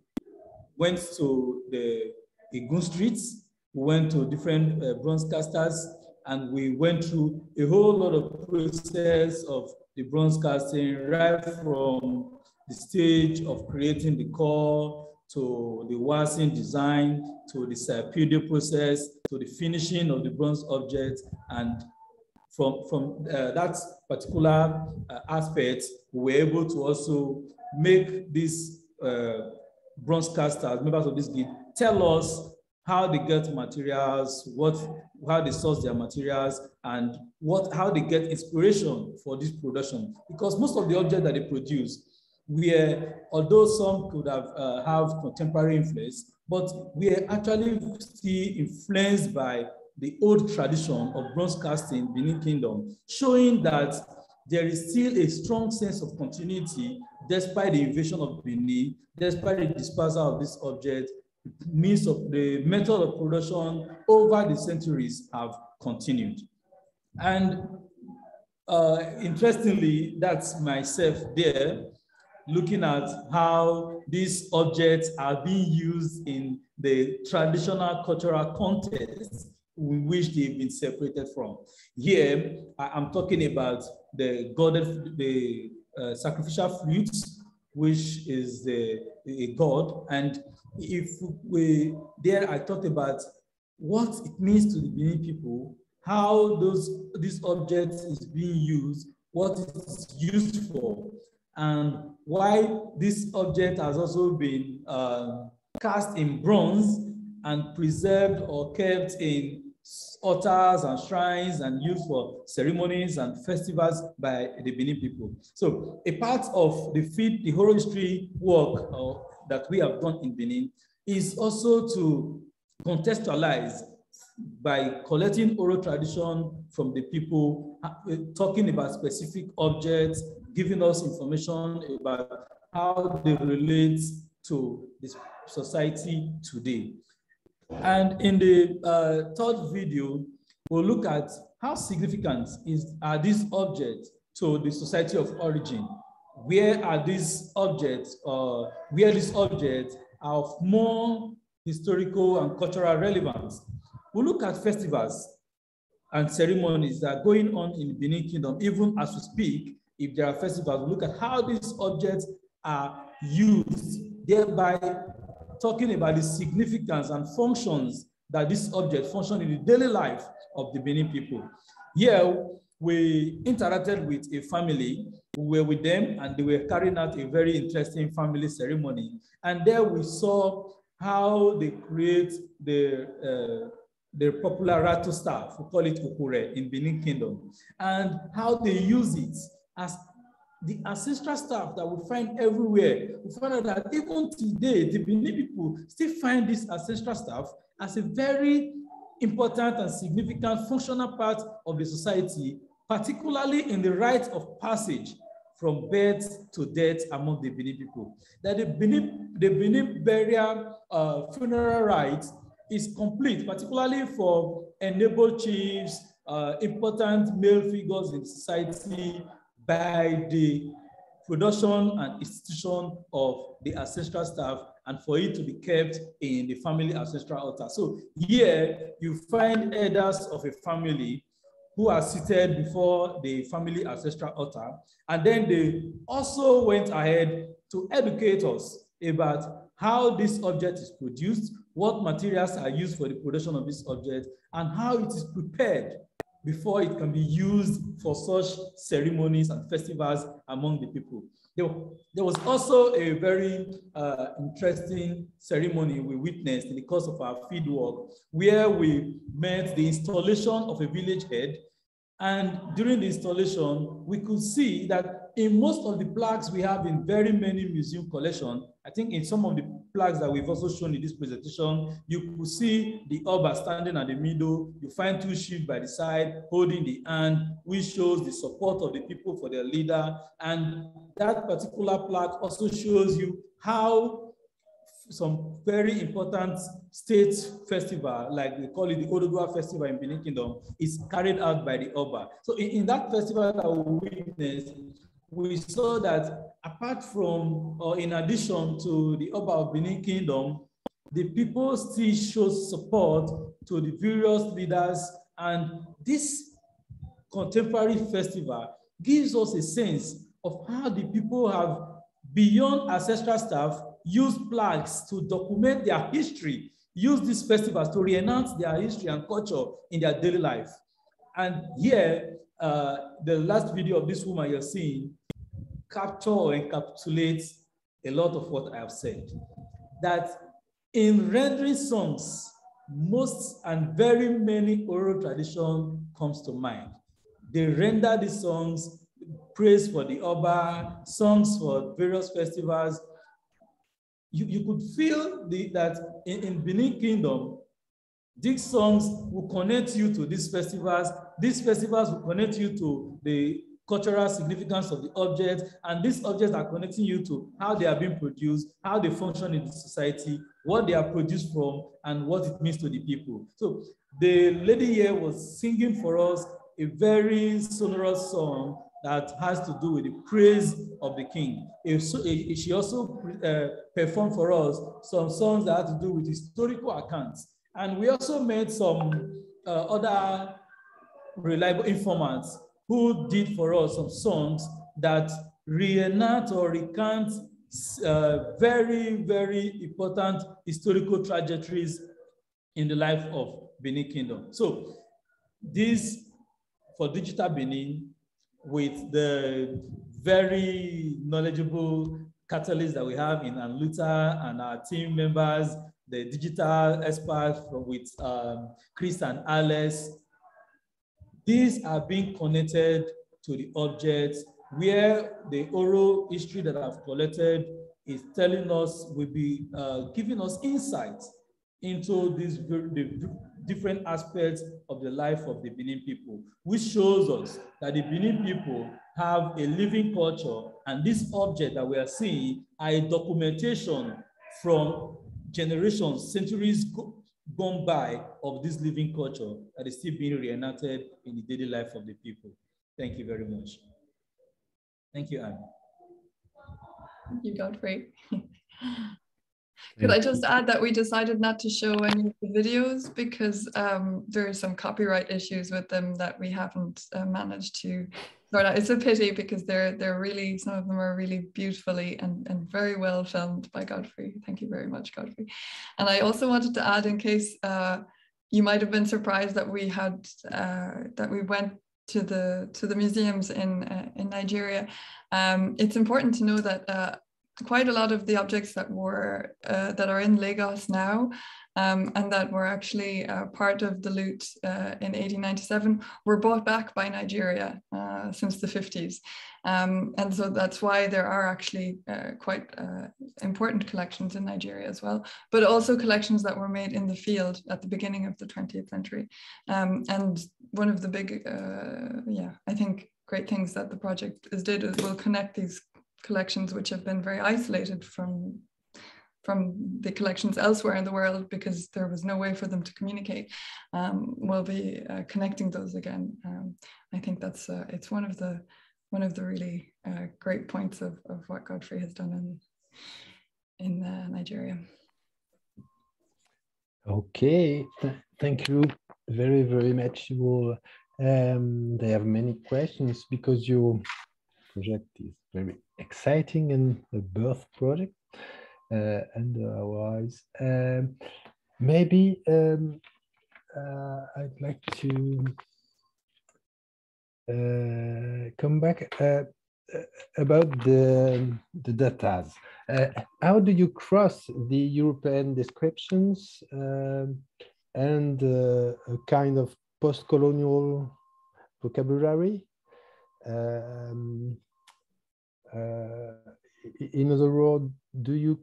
went to the Igun streets, we went to different bronze casters, and we went through a whole lot of process of the bronze casting, right from the stage of creating the core, to the waxing design, to the serpideo process, to the finishing of the bronze object. And from that particular aspect, we were able to also make these bronze casters, members of this guild, tell us how they get materials, how they source their materials, and how they get inspiration for this production. Because most of the objects that they produce, although some could have contemporary influence, but we are actually still influenced by the old tradition of bronze casting in Benin Kingdom, showing that there is still a strong sense of continuity despite the invasion of Benin, despite the dispersal of this object. The method of production over the centuries have continued. And interestingly, that's myself there, looking at how these objects are being used in the traditional cultural context in which they've been separated from. Here, I'm talking about the sacrificial flutes, which is a god. And I talked about what it means to the Benin people, how this object is being used, what it's used for, and why this object has also been cast in bronze and preserved or kept in altars and shrines and used for ceremonies and festivals by the Benin people. So a part of the oral history work that we have done in Benin is also to contextualize by collecting oral tradition from the people, talking about specific objects, giving us information about how they relate to this society today. And in the third video, we'll look at how significant are these objects to the society of origin. Where are these objects, where these objects are of more historical and cultural relevance? We'll look at festivals and ceremonies that are going on in the Benin Kingdom, even as we speak. If there are festivals, we'll look at how these objects are used, thereby talking about the significance and functions that this object function in the daily life of the Benin people. Here, we interacted with a family. We were with them, and they were carrying out a very interesting family ceremony. And there we saw how they create the popular rattle staff, we call it okure in Benin Kingdom, and how they use it as the ancestral staff that we find everywhere. We found out that even today, the Benin people still find this ancestral staff as a very important and significant functional part of the society, particularly in the rite of passage from birth to death among the Benin people. That the Benin burial funeral rite is complete, particularly for enabled chiefs, important male figures in society, by the production and institution of the ancestral staff, and for it to be kept in the family ancestral altar. So here you find elders of a family who are seated before the family ancestral altar. And then they also went ahead to educate us about how this object is produced, what materials are used for the production of this object, and how it is prepared before it can be used for such ceremonies and festivals among the people. There was also a very interesting ceremony we witnessed in the course of our field work, where we met the installation of a village head. And during the installation, we could see that in most of the plaques we have in very many museum collections, I think in some of the plaques that we've also shown in this presentation, you could see the Oba standing at the middle. You find two sheep by the side holding the hand, which shows the support of the people for their leader. And that particular plaque also shows you how some very important state festival, like we call it the Odogwa Festival in Benin Kingdom, is carried out by the Oba. So in that festival that we witnessed, we saw that apart from, or in addition to the Oba of Benin Kingdom, the people still show support to the various leaders. And this contemporary festival gives us a sense of how the people have, beyond ancestral staff, use plaques to document their history, use these festivals to reenact their history and culture in their daily life. And here, the last video of this woman you're seeing capture or encapsulates a lot of what I have said. That in rendering songs, most and very many oral tradition comes to mind. They render these songs, praise for the Oba, songs for various festivals. You could feel that in Benin Kingdom, these songs will connect you to these festivals will connect you to the cultural significance of the objects, and these objects are connecting you to how they are being produced, how they function in the society, what they are produced from, and what it means to the people. So the lady here was singing for us a very sonorous song that has to do with the praise of the king. She also performed for us some songs that had to do with historical accounts. And we also met some other reliable informants who did for us some songs that reenact or recount very, very important historical trajectories in the life of Benin Kingdom. So this, for Digital Benin, with the very knowledgeable catalysts that we have in Anluta and our team members, the digital experts with Chris and Alex, these are being connected to the objects where the oral history that I've collected is telling us, will be giving us insights into these different aspects of the life of the Benin people, which shows us that the Benin people have a living culture, and this object that we are seeing are a documentation from generations, centuries gone by of this living culture that is still being reenacted in the daily life of the people. Thank you very much. Thank you, Anne. Thank you, Godfrey. Could I just add that we decided not to show any of the videos because there are some copyright issues with them that we haven't managed to sort out. It's a pity because they're really, some of them are really beautifully and very well filmed by Godfrey. Thank you very much, Godfrey. And I also wanted to add, in case you might have been surprised that we had that we went to the museums in Nigeria. It's important to know that quite a lot of the objects that were that are in Lagos now and that were actually part of the loot in 1897 were bought back by Nigeria since the 50s. And so that's why there are actually quite important collections in Nigeria as well, but also collections that were made in the field at the beginning of the 20th century. And one of the big, I think great things that the project did is will connect these collections which have been very isolated from the collections elsewhere in the world because there was no way for them to communicate. We'll be connecting those again. I think that's it's one of the really great points of what Godfrey has done in Nigeria. Okay, thank you very, very much. They have many questions because your project is very exciting and a birth project. And otherwise, maybe I'd like to come back about the data. How do you cross the European descriptions and a kind of post-colonial vocabulary? In other words, do you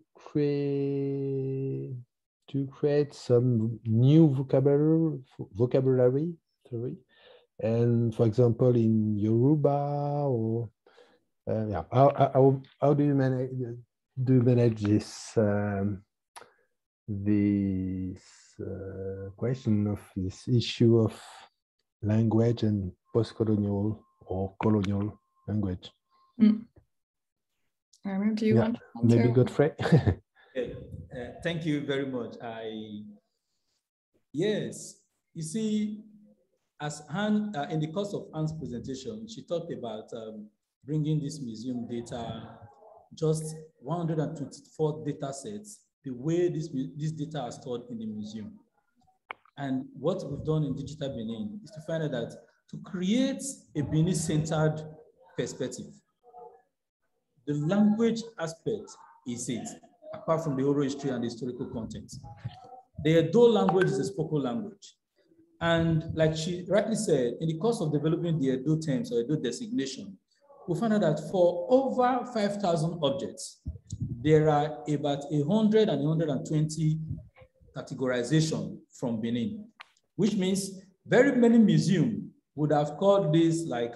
create some new vocabulary? Sorry, and for example, in Yoruba, or yeah, how do you manage this question of this issue of language and post-colonial or colonial language? Mm. Do you want to answer? Maybe Godfrey. Thank you very much. Yes, you see, as Han, in the course of Anne's presentation, she talked about bringing this museum data, just 124 data sets, the way this data are stored in the museum. And what we've done in Digital Benin is to find out that to create a Benin-centered perspective, the language aspect is it, apart from the oral history and the historical content. The Edo language is a spoken language. And like she rightly said, in the course of developing the Edo terms or Edo designation, we found out that for over 5,000 objects, there are about 100 and 120 categorization from Benin, which means very many museums would have called this like,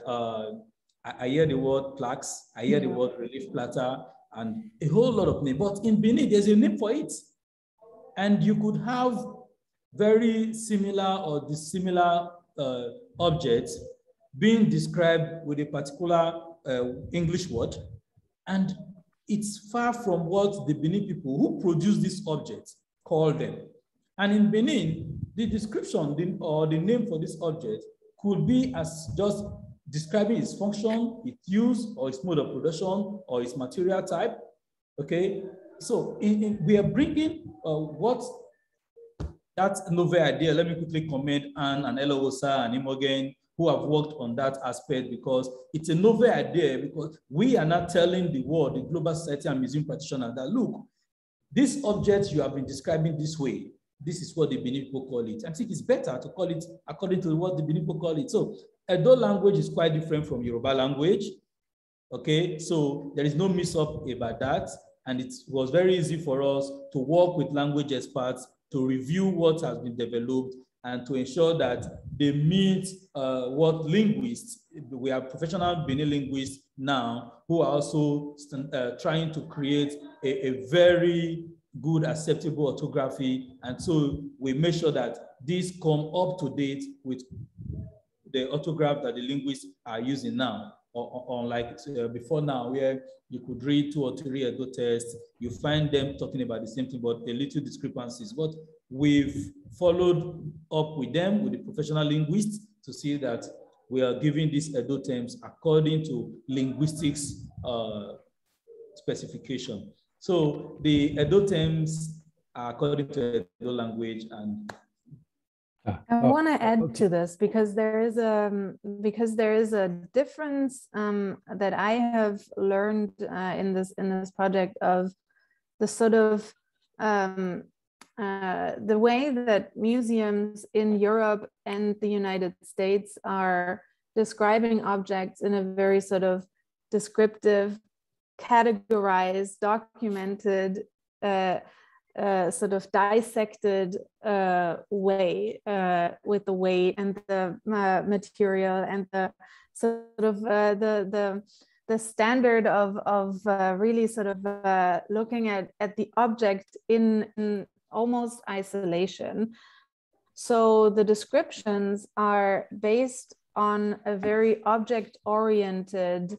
I hear the word plaques, I hear the word relief platter, and a whole lot of names. But in Benin, there's a name for it. And you could have very similar or dissimilar objects being described with a particular English word. And it's far from what the Benin people who produce these objects call them. And in Benin, the description or the name for this object could be as just describing its function, its use, or its mode of production, or its material type. Okay, so we are bringing what that novel idea. Let me quickly comment Anne and Elowosa and Imogen, who have worked on that aspect, because it's a novel idea, because we are not telling the world, the global society and museum practitioners, that look, this object you have been describing this way, this is what the Benin people call it. I think it's better to call it according to what the Benin people call it. So Edo language is quite different from Yoruba language. Okay, so there is no mix-up about that. And it was very easy for us to work with language experts to review what has been developed and to ensure that they meet what linguists, we have professional Benin linguists now who are also trying to create a very good acceptable orthography. And so we make sure that these come up to date with the orthograph that the linguists are using now. Unlike before now, where you could read 2 or 3 Edo tests, you find them talking about the same thing, but a little discrepancies. But we've followed up with them, with the professional linguists, to see that we are giving these Edo terms according to linguistics specification. So the Edo terms are according to Edo language. And I want to add to this because there is a difference that I have learned in this project of the sort of the way that museums in Europe and the United States are describing objects in a very sort of descriptive, categorized, documented, sort of dissected way, with the weight and the material and the sort of the standard of really sort of looking at the object in almost isolation. So the descriptions are based on a very object-oriented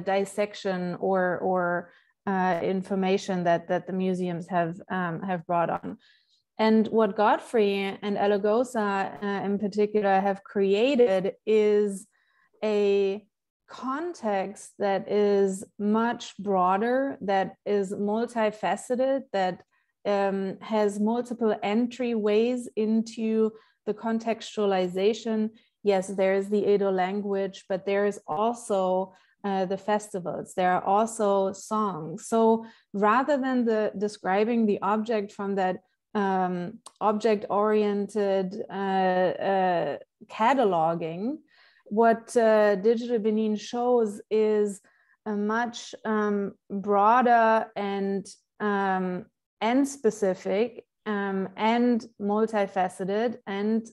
dissection or information that the museums have brought on. And what Godfrey and Alagosa in particular have created is a context that is much broader, that is multifaceted, that has multiple entryways into the contextualization. Yes, there's the Edo language, but there's also the festivals, there are also songs. So rather than describing the object from that object-oriented cataloging, what Digital Benin shows is a much broader and specific and multifaceted and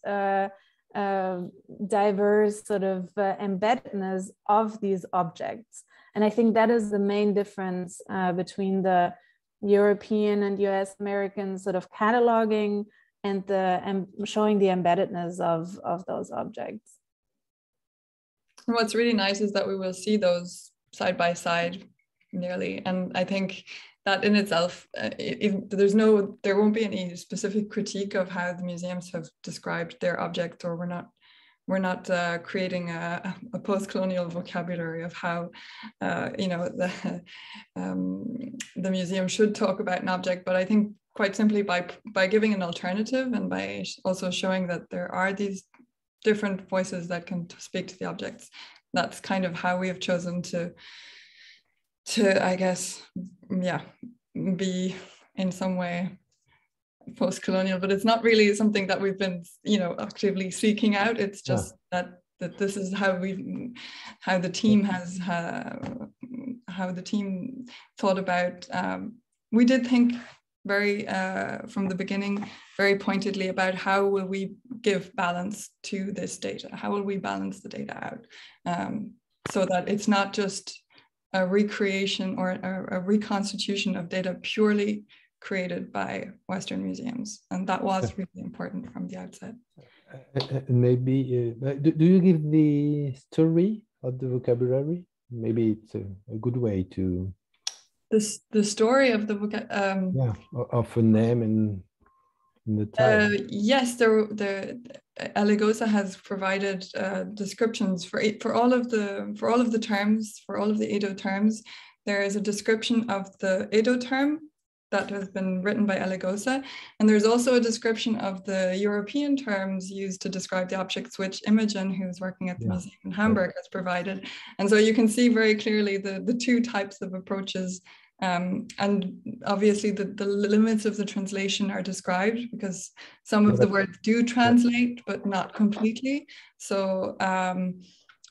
diverse sort of embeddedness of these objects. And I think that is the main difference between the European and US American sort of cataloging and showing the embeddedness of those objects. And what's really nice is that we will see those side by side nearly. And I think that in itself, there won't be any specific critique of how the museums have described their object, or we're not creating a post-colonial vocabulary of how the museum should talk about an object. But I think quite simply by giving an alternative and by also showing that there are these different voices that can speak to the objects, that's kind of how we have chosen to I guess, be in some way post-colonial, but it's not really something that we've been, actively seeking out. It's just that this is how the team has, how the team thought about. We did think very, from the beginning, very pointedly about how will we give balance to this data? How will we balance the data out? So that it's not just a recreation or a reconstitution of data purely created by Western museums. And that was really important from the outset. Maybe, do you give the story of the vocabulary? Maybe it's a good way to... The story of the of a name and the time. Yes, the Alagosa has provided descriptions for all of the terms, for all of the Edo terms. There is a description of the Edo term that has been written by Alagosa, and there's also a description of the European terms used to describe the objects, which Imogen, who's working at the museum in Hamburg, has provided. And so you can see very clearly the two types of approaches. And obviously the limits of the translation are described because some of the words do translate, but not completely. So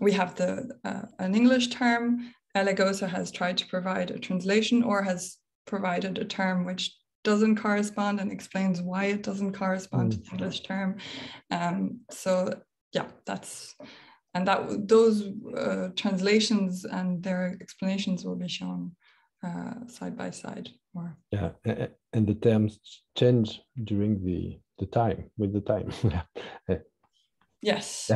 we have an English term. Alagosa has tried to provide a translation or has provided a term which doesn't correspond and explains why it doesn't correspond to the English term. So yeah, those translations and their explanations will be shown side by side. And the terms change during the time, with the time. Yes.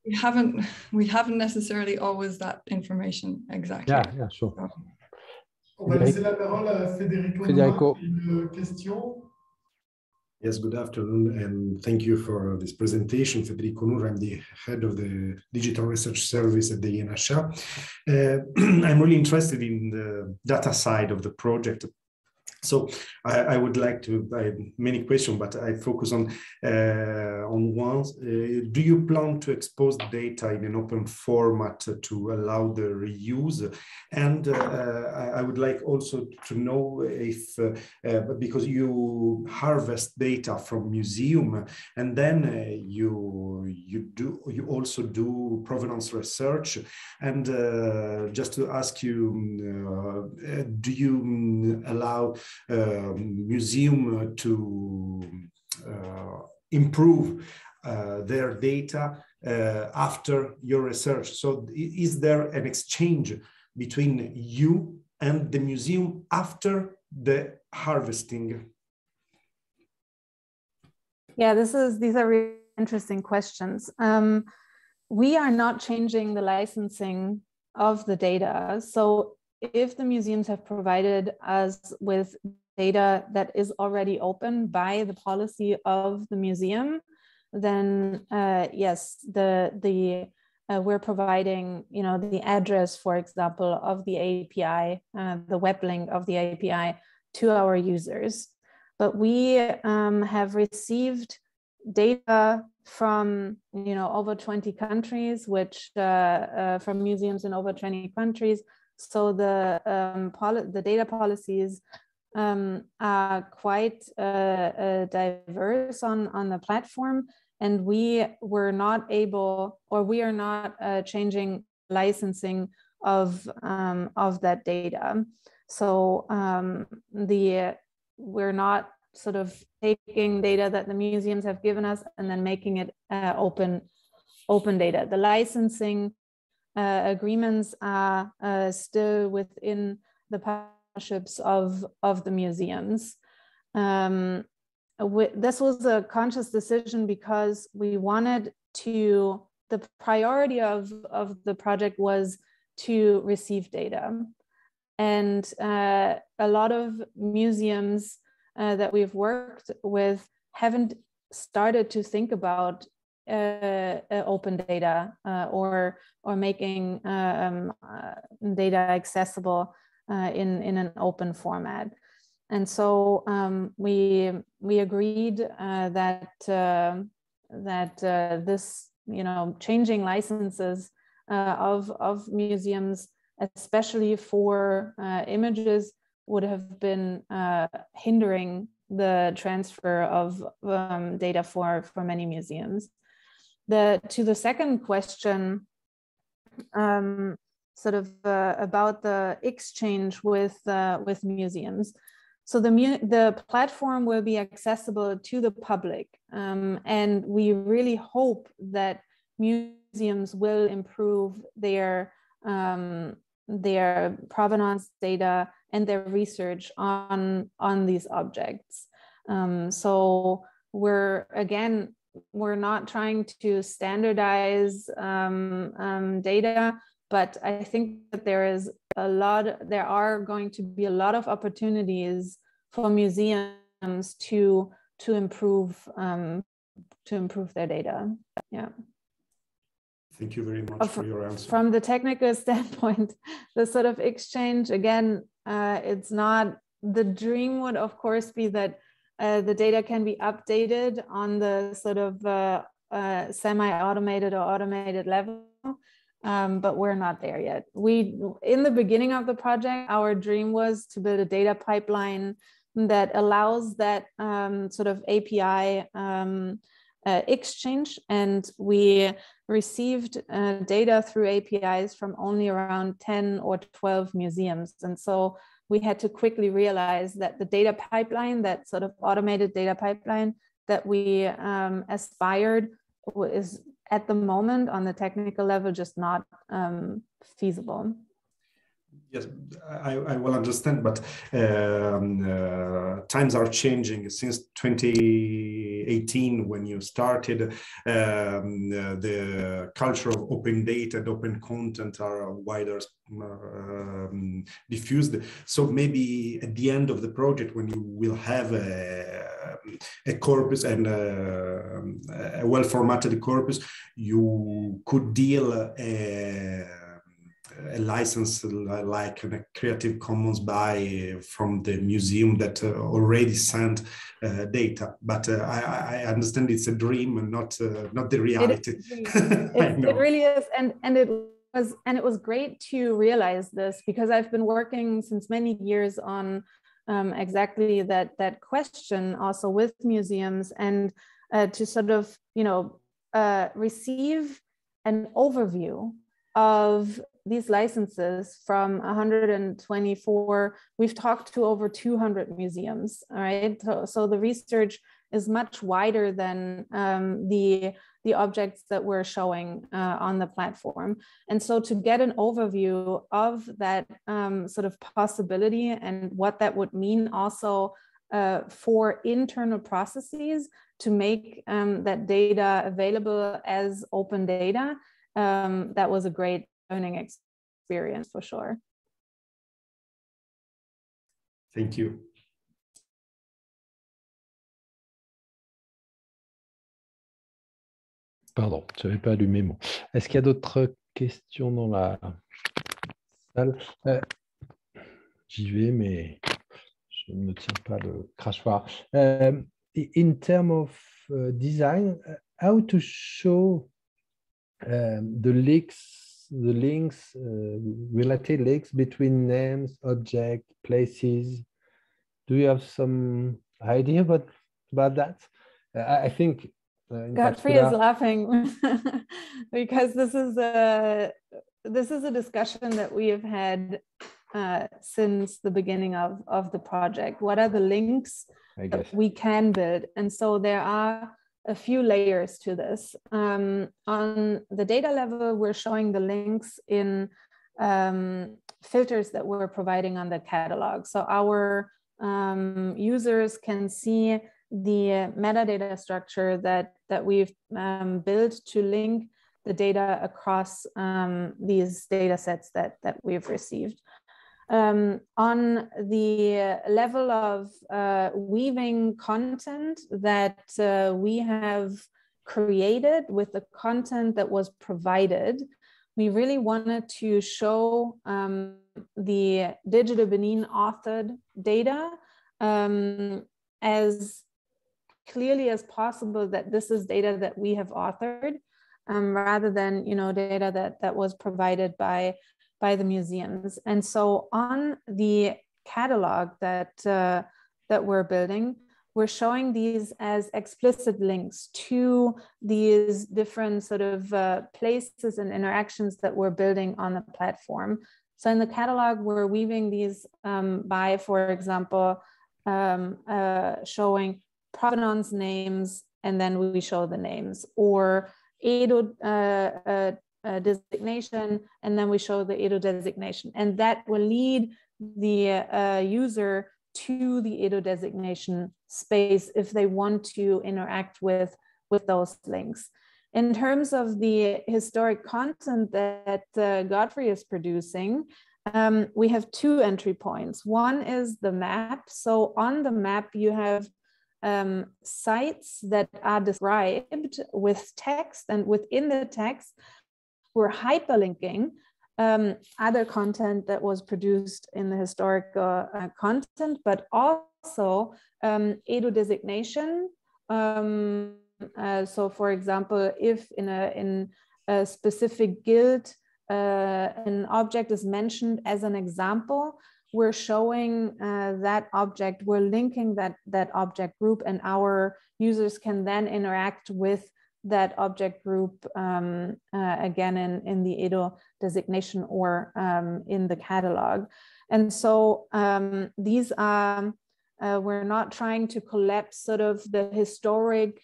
We haven't necessarily always that information exactly. Yeah, sure. So. On va laisser la parole à Federico. Une question. Yes, good afternoon, and thank you for this presentation. Federico Nur, I'm the head of the Digital Research Service at the INHA. I'm really interested in the data side of the project. So I would like to, I have many questions, but I focus on one. Do you plan to expose data in an open format to allow the reuse? And I would like also to know if, because you harvest data from museum, and then you also do provenance research. And just to ask you, do you allow museum to improve their data after your research? So is there an exchange between you and the museum after the harvesting? Yeah, these are interesting questions. We are not changing the licensing of the data. So if the museums have provided us with data that is already open by the policy of the museum, then yes, we're providing, the address, for example, of the API, the web link of the API to our users. But we have received data from, over 20 countries, which from museums in over 20 countries. So the data policies are quite diverse on the platform, and we were not able, or we are not changing licensing of that data. So we're not sort of taking data that the museums have given us and then making it open data. The licensing agreements are still within the partnerships of the museums. This was a conscious decision because we wanted to, the priority of the project was to receive data. And a lot of museums that we've worked with haven't started to think about open data or making data accessible in an open format. And so we agreed that this, changing licenses of museums, especially for images, would have been hindering the transfer of data for many museums. To the second question, about the exchange with museums. So the platform will be accessible to the public, and we really hope that museums will improve their provenance data and their research on these objects. So we're not trying to standardize data, but I think that there are going to be a lot of opportunities for museums to improve their data. Yeah. Thank you very much for your answer. From the technical standpoint, the sort of exchange, again, it's not, the dream would of course be that the data can be updated on the sort of semi-automated or automated level, but we're not there yet. In the beginning of the project, our dream was to build a data pipeline that allows that sort of API exchange, and we received data through APIs from only around 10 or 12 museums. And so we had to quickly realize that the data pipeline, that sort of automated data pipeline that we aspired, is at the moment on the technical level just not feasible. Yes, I will understand, but times are changing. Since 2018, when you started, the culture of open data and open content are wider diffused. So maybe at the end of the project, when you will have a corpus and a well-formatted corpus, you could deal a license like a Creative Commons from the museum that already sent data, but I understand it's a dream and not the reality. It really is, and it was great to realize this, because I've been working since many years on exactly that question also with museums, and to sort of receive an overview of these licenses from 124, we've talked to over 200 museums, all right? So the research is much wider than the objects that we're showing on the platform. And so to get an overview of that sort of possibility and what that would mean also for internal processes to make that data available as open data. That was a great learning experience for sure. Thank you. Pardon, je n'avais pas allumé mon. Est-ce qu'il y a d'autres questions dans la salle? J'y vais, mais je ne tiens pas le crachoir. In terms of design, how to show the links, related links between names, objects, places. Do you have some idea about that? I think Godfrey is laughing because this is a discussion that we have had since the beginning of the project. What are the links that we can build? And so there are a few layers to this. On the data level, we're showing the links in filters that we're providing on the catalog. So our users can see the metadata structure that we've built to link the data across these data sets that we've received. On the level of weaving content that we have created with the content that was provided, we really wanted to show the Digital Benin authored data as clearly as possible that this is data that we have authored, rather than data that was provided by the museums. And so on the catalog that we're building, we're showing these as explicit links to these different sort of places and interactions that we're building on the platform. So in the catalog, we're weaving these by, for example, showing provenance names, and then we show the names, or Edo designation, and then we show the Edo designation, and that will lead the user to the Edo designation space if they want to interact with those links. In terms of the historic content that Godfrey is producing, we have two entry points. One is the map. So on the map, you have sites that are described with text, and within the text, we're hyperlinking other content that was produced in the historic content, but also Edo designation. So, for example, if in a specific guild an object is mentioned as an example, we're showing that object, we're linking that object group, and our users can then interact with that object group again in the Edo designation or in the catalog. And so these are, we're not trying to collapse sort of the historic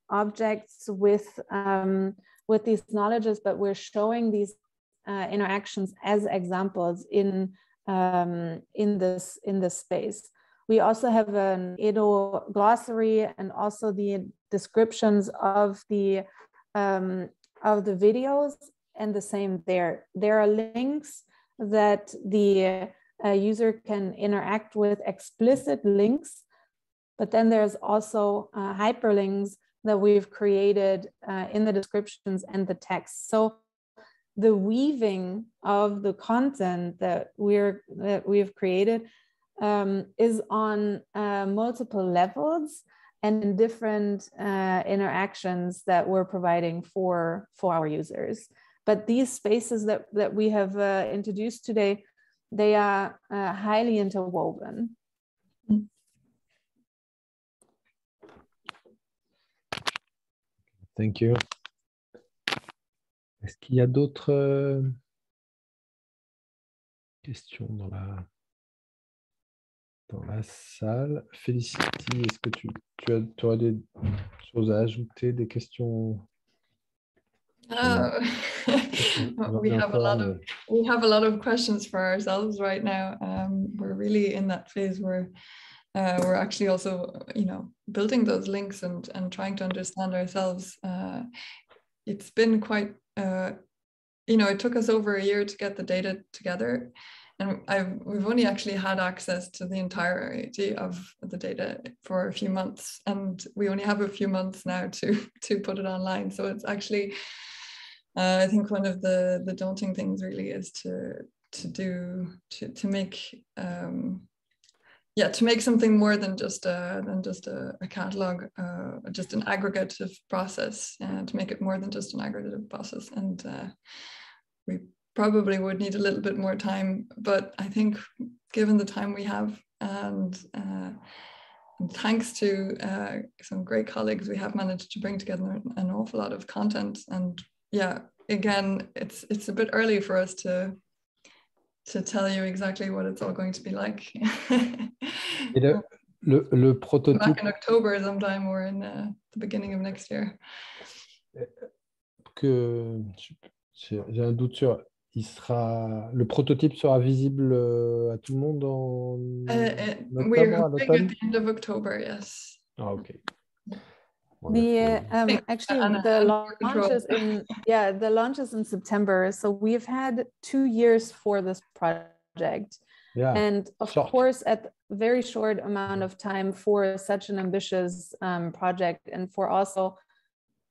objects with these knowledges, but we're showing these interactions as examples in this space. We also have an Edo glossary and also the descriptions of the videos, and the same there. There are links that the user can interact with, explicit links, but then there's also hyperlinks that we've created in the descriptions and the text. So the weaving of the content that we've created is on multiple levels and in different interactions that we're providing for our users. But these spaces that we have introduced today, they are highly interwoven. Thank you. Est-ce qu'il y a d'autres questions dans la salle? Felicity, est-ce que tu aurais des choses à ajouter, des questions? We have a lot of questions for ourselves right now. We're really in that phase where we're actually also, building those links and trying to understand ourselves. It's been quite, it took us over a year to get the data together. And we've only actually had access to the entirety of the data for a few months. And we only have a few months now to put it online. So it's actually, I think one of the daunting things really is to make something more than just a catalog, just an aggregative process, to make it more than just an aggregative process. And we probably would need a little bit more time, but I think given the time we have, and thanks to some great colleagues, we have managed to bring together an awful lot of content. And yeah, again, it's a bit early for us to tell you exactly what it's all going to be like. Et le prototype. Back in October sometime, or in the beginning of next year. J'ai un doute sur. Le prototype sera visible à tout le monde en octobre, we're à hoping l'automne? at the end of October, yes. Ah, ok. Actually, the launch is in September. So we've had 2 years for this project. Yeah, and of course, at very short amount of time for such an ambitious project, and for also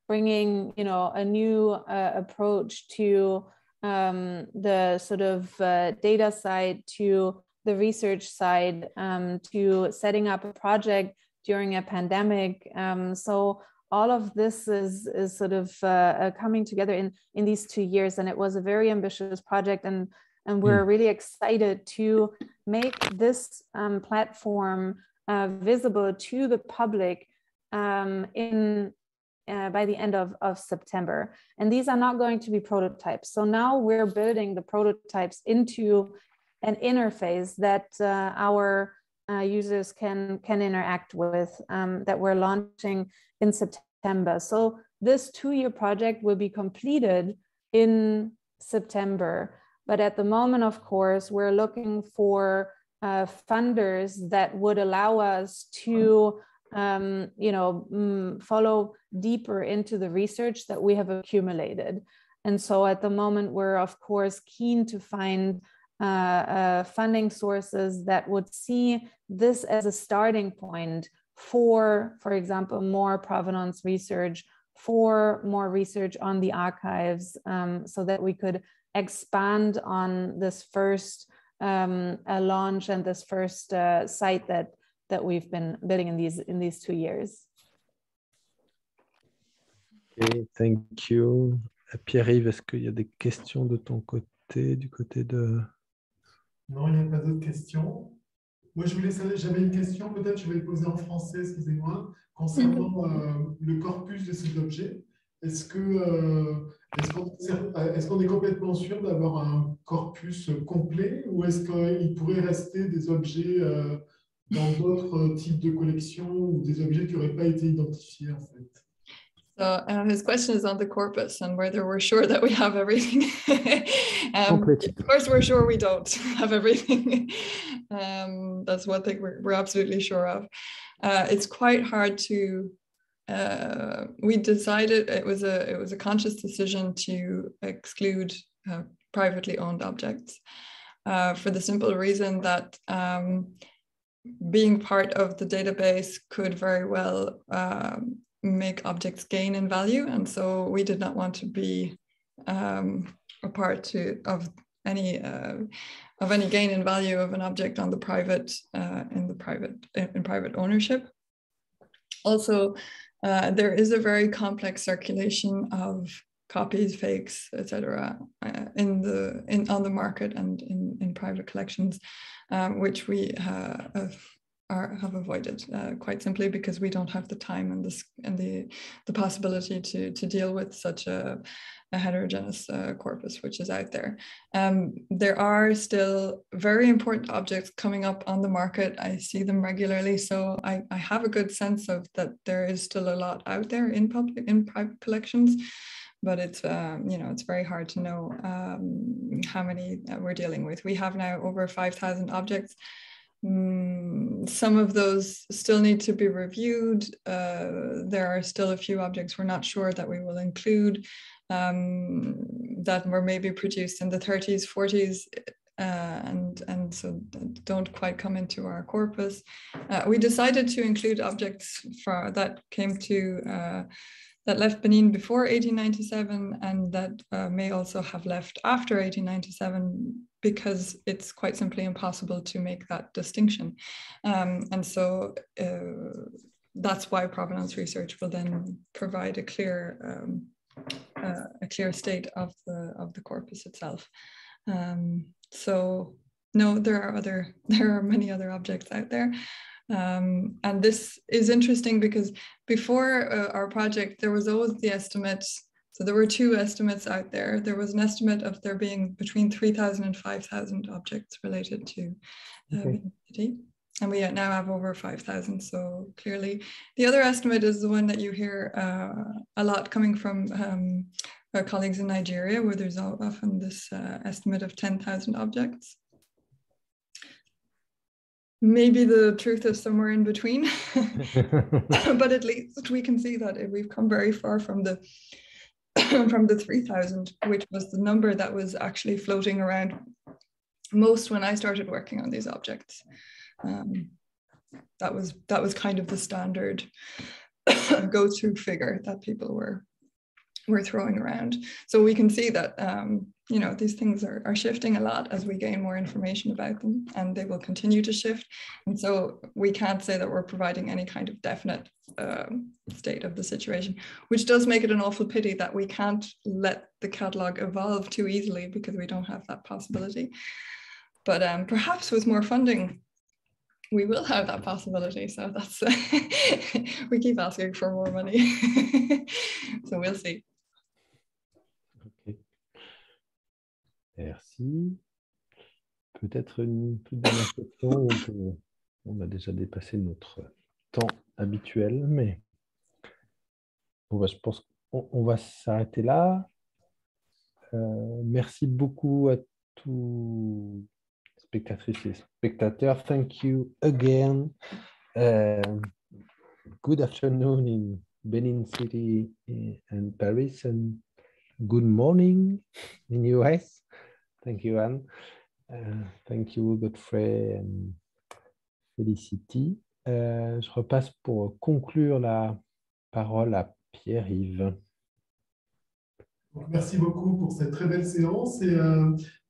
bringing, a new approach to the sort of data side, to the research side, to setting up a project during a pandemic. So all of this is sort of coming together in these 2 years, and it was a very ambitious project, and we're really excited to make this platform visible to the public by the end of September. And these are not going to be prototypes. So now we're building the prototypes into an interface that our users can interact with, that we're launching in September. So this 2-year project will be completed in September. But at the moment, of course, we're looking for funders that would allow us to follow deeper into the research that we have accumulated. And so at the moment, we're of course keen to find funding sources that would see this as a starting point for example, more provenance research, for more research on the archives, so that we could expand on this first launch and this first site that we've been building in these 2 years. Okay, thank you. Pierre-Yves, est-ce qu'il y a des questions de ton côté, du côté de... Non, il n'y a pas d'autres questions. Moi, j'avais une question, peut-être je vais le poser en français, excusez-moi, concernant le corpus de ces objets. Est-ce qu'on est complètement sûr d'avoir un corpus complet, ou est-ce qu'il pourrait rester des objets dans d'autres types de collections, ou des objets qui n'auraient pas été identifiés en fait? So his question is on the corpus and whether we're sure that we have everything. Of course, we're sure we don't have everything. That's one thing we're absolutely sure of. It's quite hard to. We decided it was a conscious decision to exclude privately owned objects for the simple reason that being part of the database could very well make objects gain in value, and so we did not want to be a part of any gain in value of an object on the private in private ownership. Also, there is a very complex circulation of copies, fakes, etc., on the market and in private collections, which we have avoided quite simply because we don't have the time and the possibility to deal with such a heterogeneous corpus which is out there. There are still very important objects coming up on the market. I see them regularly, so I have a good sense of that there is still a lot out there in private collections, but it's it's very hard to know how many we're dealing with. We have now over 5,000 objects. some of those still need to be reviewed. There are still a few objects we're not sure that we will include that were maybe produced in the 30s, 40s, and so don't quite come into our corpus. We decided to include objects that came to that left Benin before 1897 and that may also have left after 1897 because it's quite simply impossible to make that distinction. And so that's why provenance research will then provide a clear state of the corpus itself. So no, there are many other objects out there. And this is interesting because before our project, there was always the estimate. So there were two estimates out there. There was an estimate of there being between 3,000 and 5,000 objects related to Felicity. And we now have over 5,000. So clearly, the other estimate is the one that you hear a lot coming from our colleagues in Nigeria, where there's often this estimate of 10,000 objects. Maybe the truth is somewhere in between, but at least we can see that we've come very far from the 3,000, which was the number that was actually floating around most when I started working on these objects. That was kind of the standard go-to figure that people were throwing around. So we can see that you know, these things are shifting a lot as we gain more information about them, and they will continue to shift. And so we can't say that we're providing any kind of definite state of the situation, which does make it an awful pity that we can't let the catalogue evolve too easily because we don't have that possibility. But perhaps with more funding, we will have that possibility. So that's we keep asking for more money. So we'll see. Ok. Merci. Peut-être une toute dernière question. On a déjà dépassé notre temps habituel, mais bon, bah, je pense qu'on va s'arrêter là. Merci beaucoup à tous spectatrices et spectateurs. Thank you again. Good afternoon in Benin City and Paris, and good morning in US. Thank you, Anne. Thank you, Godfrey and Felicity. Je repasse pour conclure la parole à Pierre-Yves. Merci beaucoup pour cette très belle séance. Et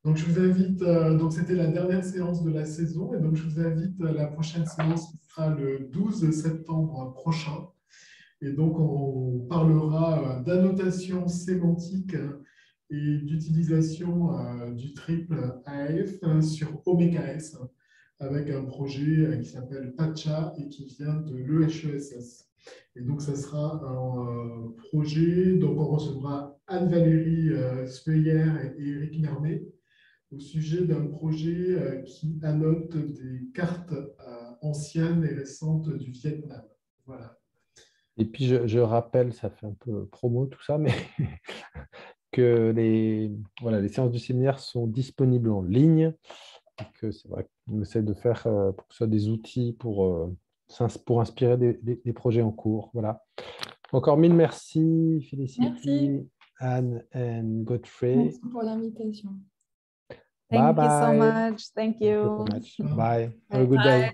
donc, je vous invite, donc c'était la dernière séance de la saison, et donc je vous invite à la prochaine séance qui sera le 12 septembre prochain. Et donc, on parlera d'annotation sémantique et d'utilisation du triple AF sur OMKS avec un projet qui s'appelle PACHA et qui vient de l'EHESS. Et donc, ça sera un projet, donc on recevra Anne-Valérie Speyer et Eric Nermé au sujet d'un projet qui annote des cartes anciennes et récentes du Vietnam. Voilà. Et puis, je rappelle, ça fait un peu promo tout ça, mais que les séances du séminaire sont disponibles en ligne et que c'est vrai qu'on essaie de faire pour que ce soit des outils pour inspirer des projets en cours. Voilà. Encore mille merci, Felicity, Merci. Anne et Godfrey. Merci pour l'invitation. Thank Bye you so bye. much. Thank you. Thank you so much. Bye. Have a good day.